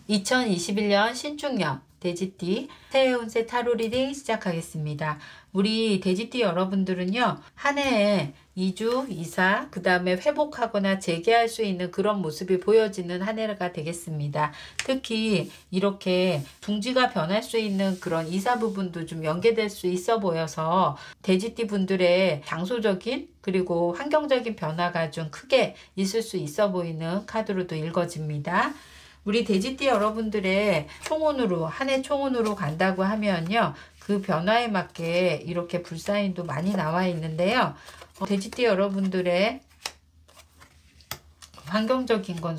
2021년 신축년 돼지띠 새해 운세 타로 리딩 시작하겠습니다. 우리 돼지띠 여러분들은요. 한 해에 이주, 이사, 그 다음에 회복하거나 재개할 수 있는 그런 모습이 보여지는 한 해가 되겠습니다. 특히 이렇게 둥지가 변할 수 있는 그런 이사 부분도 좀 연계될 수 있어 보여서 돼지띠 분들의 장소적인 그리고 환경적인 변화가 좀 크게 있을 수 있어 보이는 카드로도 읽어집니다. 우리 돼지띠 여러분들의 총운으로 한 해 총운으로 간다고 하면요. 그 변화에 맞게 이렇게 불사인도 많이 나와 있는데요. 돼지띠 여러분들의 환경적인 건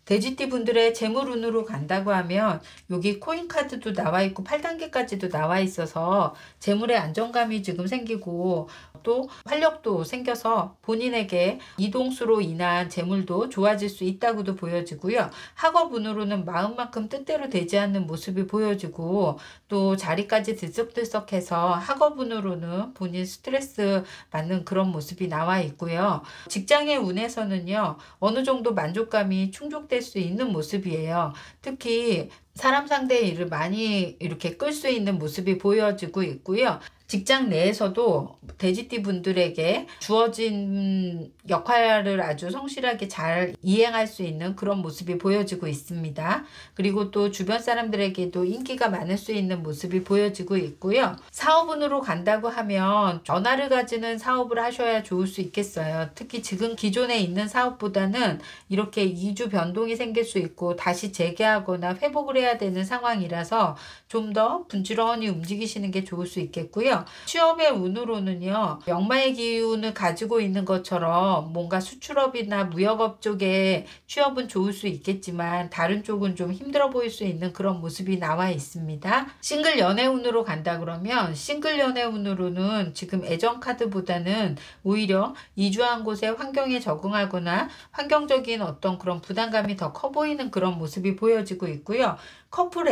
돼지띠 분들의 재물운으로 간다고 하면 여기 코인카드도 나와 있고 8단계까지도 나와 있어서 재물의 안정감이 지금 생기고 또 활력도 생겨서 본인에게 이동수로 인한 재물도 좋아질 수 있다고도 보여지고요. 학업운으로는 마음만큼 뜻대로 되지 않는 모습이 보여지고 또 자리까지 들썩들썩해서 학업운으로는 본인 스트레스 받는 그런 모습이 나와 있고요. 직장의 운에서는요. 어느 정도 만족감이 충족될 수 있는 모습이에요. 특히 사람 상대의 일을 많이 이렇게 끌 수 있는 모습이 보여지고 있고요. 직장 내에서도 돼지띠 분들에게 주어진 역할을 아주 성실하게 잘 이행할 수 있는 그런 모습이 보여지고 있습니다. 그리고 또 주변 사람들에게도 인기가 많을 수 있는 모습이 보여지고 있고요. 사업운으로 간다고 하면 변화를 가지는 사업을 하셔야 좋을 수 있겠어요. 특히 지금 기존에 있는 사업보다는 이렇게 이주 변동이 생길 수 있고 다시 재개하거나 회복을 해야 되는 상황이라서 좀 더 분주런히 움직이시는 게 좋을 수 있겠고요. 취업의 운으로는요. 역마의 기운을 가지고 있는 것처럼 뭔가 수출업이나 무역업 쪽에 취업은 좋을 수 있겠지만 다른 쪽은 좀 힘들어 보일 수 있는 그런 모습이 나와 있습니다. 싱글 연애 운으로 간다 그러면 싱글 연애 운으로는 지금 애정 카드보다는 오히려 이주한 곳의 환경에 적응하거나 환경적인 어떤 그런 부담감이 더 커 보이는 그런 모습이 보여지고 있고요. 커플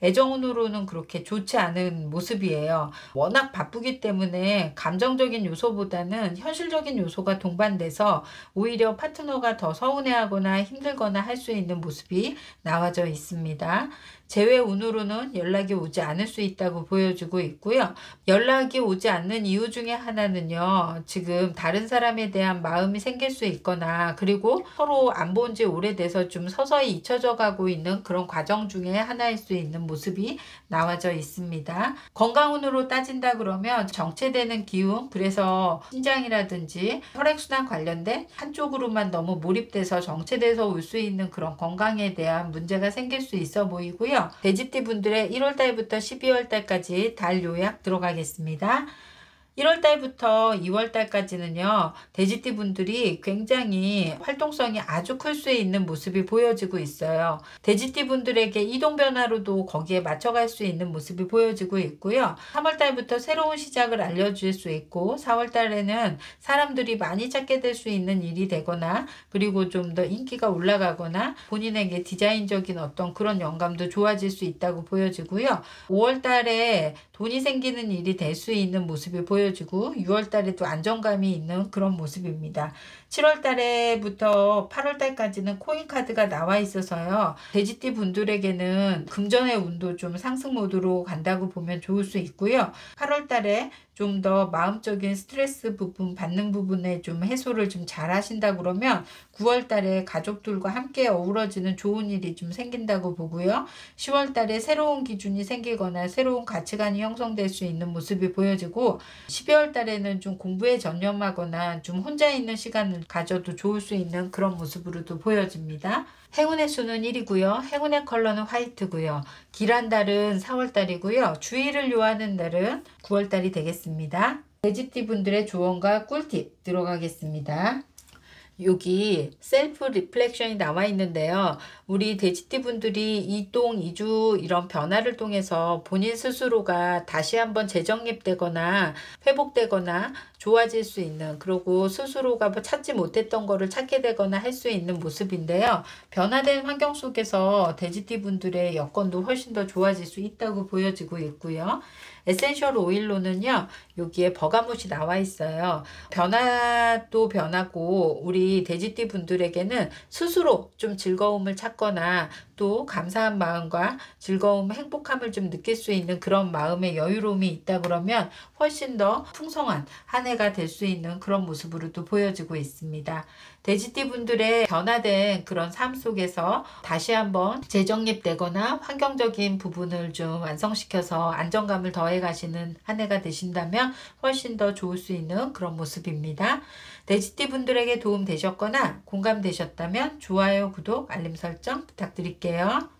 애정운으로는 그렇게 좋지 않은 모습이에요. 워낙 바쁘기 때문에 감정적인 요소보다는 현실적인 요소가 동반돼서 오히려 파트너가 더 서운해하거나 힘들거나 할 수 있는 모습이 나와져 있습니다. 재회 운으로는 연락이 오지 않을 수 있다고 보여주고 있고요. 연락이 오지 않는 이유 중에 하나는요. 지금 다른 사람에 대한 마음이 생길 수 있거나 그리고 서로 안 본 지 오래돼서 좀 서서히 잊혀져 가고 있는 그런 과정 중에 하나일 수 있는 모습이 나와져 있습니다. 건강운으로 따진다 그러면 정체되는 기운, 그래서 신장이라든지 혈액순환 관련된 한쪽으로만 너무 몰입돼서 정체돼서 올 수 있는 그런 건강에 대한 문제가 생길 수 있어 보이고요. 돼지띠 분들의 1월달부터 12월달까지 달 요약 들어가겠습니다. 1월달부터 2월달까지는요. 돼지띠 분들이 굉장히 활동성이 아주 클 수 있는 모습이 보여지고 있어요. 돼지띠 분들에게 이동 변화로도 거기에 맞춰갈 수 있는 모습이 보여지고 있고요. 3월달부터 새로운 시작을 알려줄 수 있고 4월달에는 사람들이 많이 찾게 될 수 있는 일이 되거나 그리고 좀 더 인기가 올라가거나 본인에게 디자인적인 어떤 그런 영감도 좋아질 수 있다고 보여지고요. 5월달에 돈이 생기는 일이 될 수 있는 모습이 보여지고 6월 달에도 안정감이 있는 그런 모습입니다. 7월 달에부터 8월 달까지는 코인 카드가 나와 있어서요. 돼지띠 분들에게는 금전의 운도 좀 상승 모드로 간다고 보면 좋을 수 있고요. 8월 달에 좀 더 마음적인 스트레스 부분 받는 부분에 좀 해소를 좀 잘 하신다 그러면 9월 달에 가족들과 함께 어우러지는 좋은 일이 좀 생긴다고 보고요. 10월 달에 새로운 기준이 생기거나 새로운 가치관이 형성될 수 있는 모습이 보여지고 12월 달에는 좀 공부에 전념하거나 좀 혼자 있는 시간을 가져도 좋을 수 있는 그런 모습으로도 보여집니다. 행운의 수는 1이고요. 행운의 컬러는 화이트고요. 길한 달은 4월 달이고요. 주의를 요하는 달은 9월 달이 되겠습니다. 돼지띠 분들의 조언과 꿀팁 들어가겠습니다. 여기 셀프 리플렉션이 나와 있는데요. 우리 돼지띠 분들이 이동, 이주 이런 변화를 통해서 본인 스스로가 다시 한번 재정립되거나 회복되거나 좋아질 수 있는, 그리고 스스로가 뭐 찾지 못했던 거를 찾게 되거나 할 수 있는 모습인데요. 변화된 환경 속에서 돼지띠 분들의 여건도 훨씬 더 좋아질 수 있다고 보여지고 있고요. 에센셜 오일로는요. 여기에 버가못이 나와 있어요. 변화도 변하고 우리 돼지띠 분들에게는 스스로 좀 즐거움을 찾거나 또 감사한 마음과 즐거움, 행복함을 좀 느낄 수 있는 그런 마음의 여유로움이 있다 그러면 훨씬 더 풍성한 한 해가 될 수 있는 그런 모습으로도 보여지고 있습니다. 돼지띠 분들의 변화된 그런 삶 속에서 다시 한번 재정립되거나 환경적인 부분을 좀 완성시켜서 안정감을 더해 가시는 한 해가 되신다면 훨씬 더 좋을 수 있는 그런 모습입니다. 돼지띠 분들에게 도움 되셨거나 공감되셨다면 좋아요, 구독, 알림 설정 부탁드릴게요.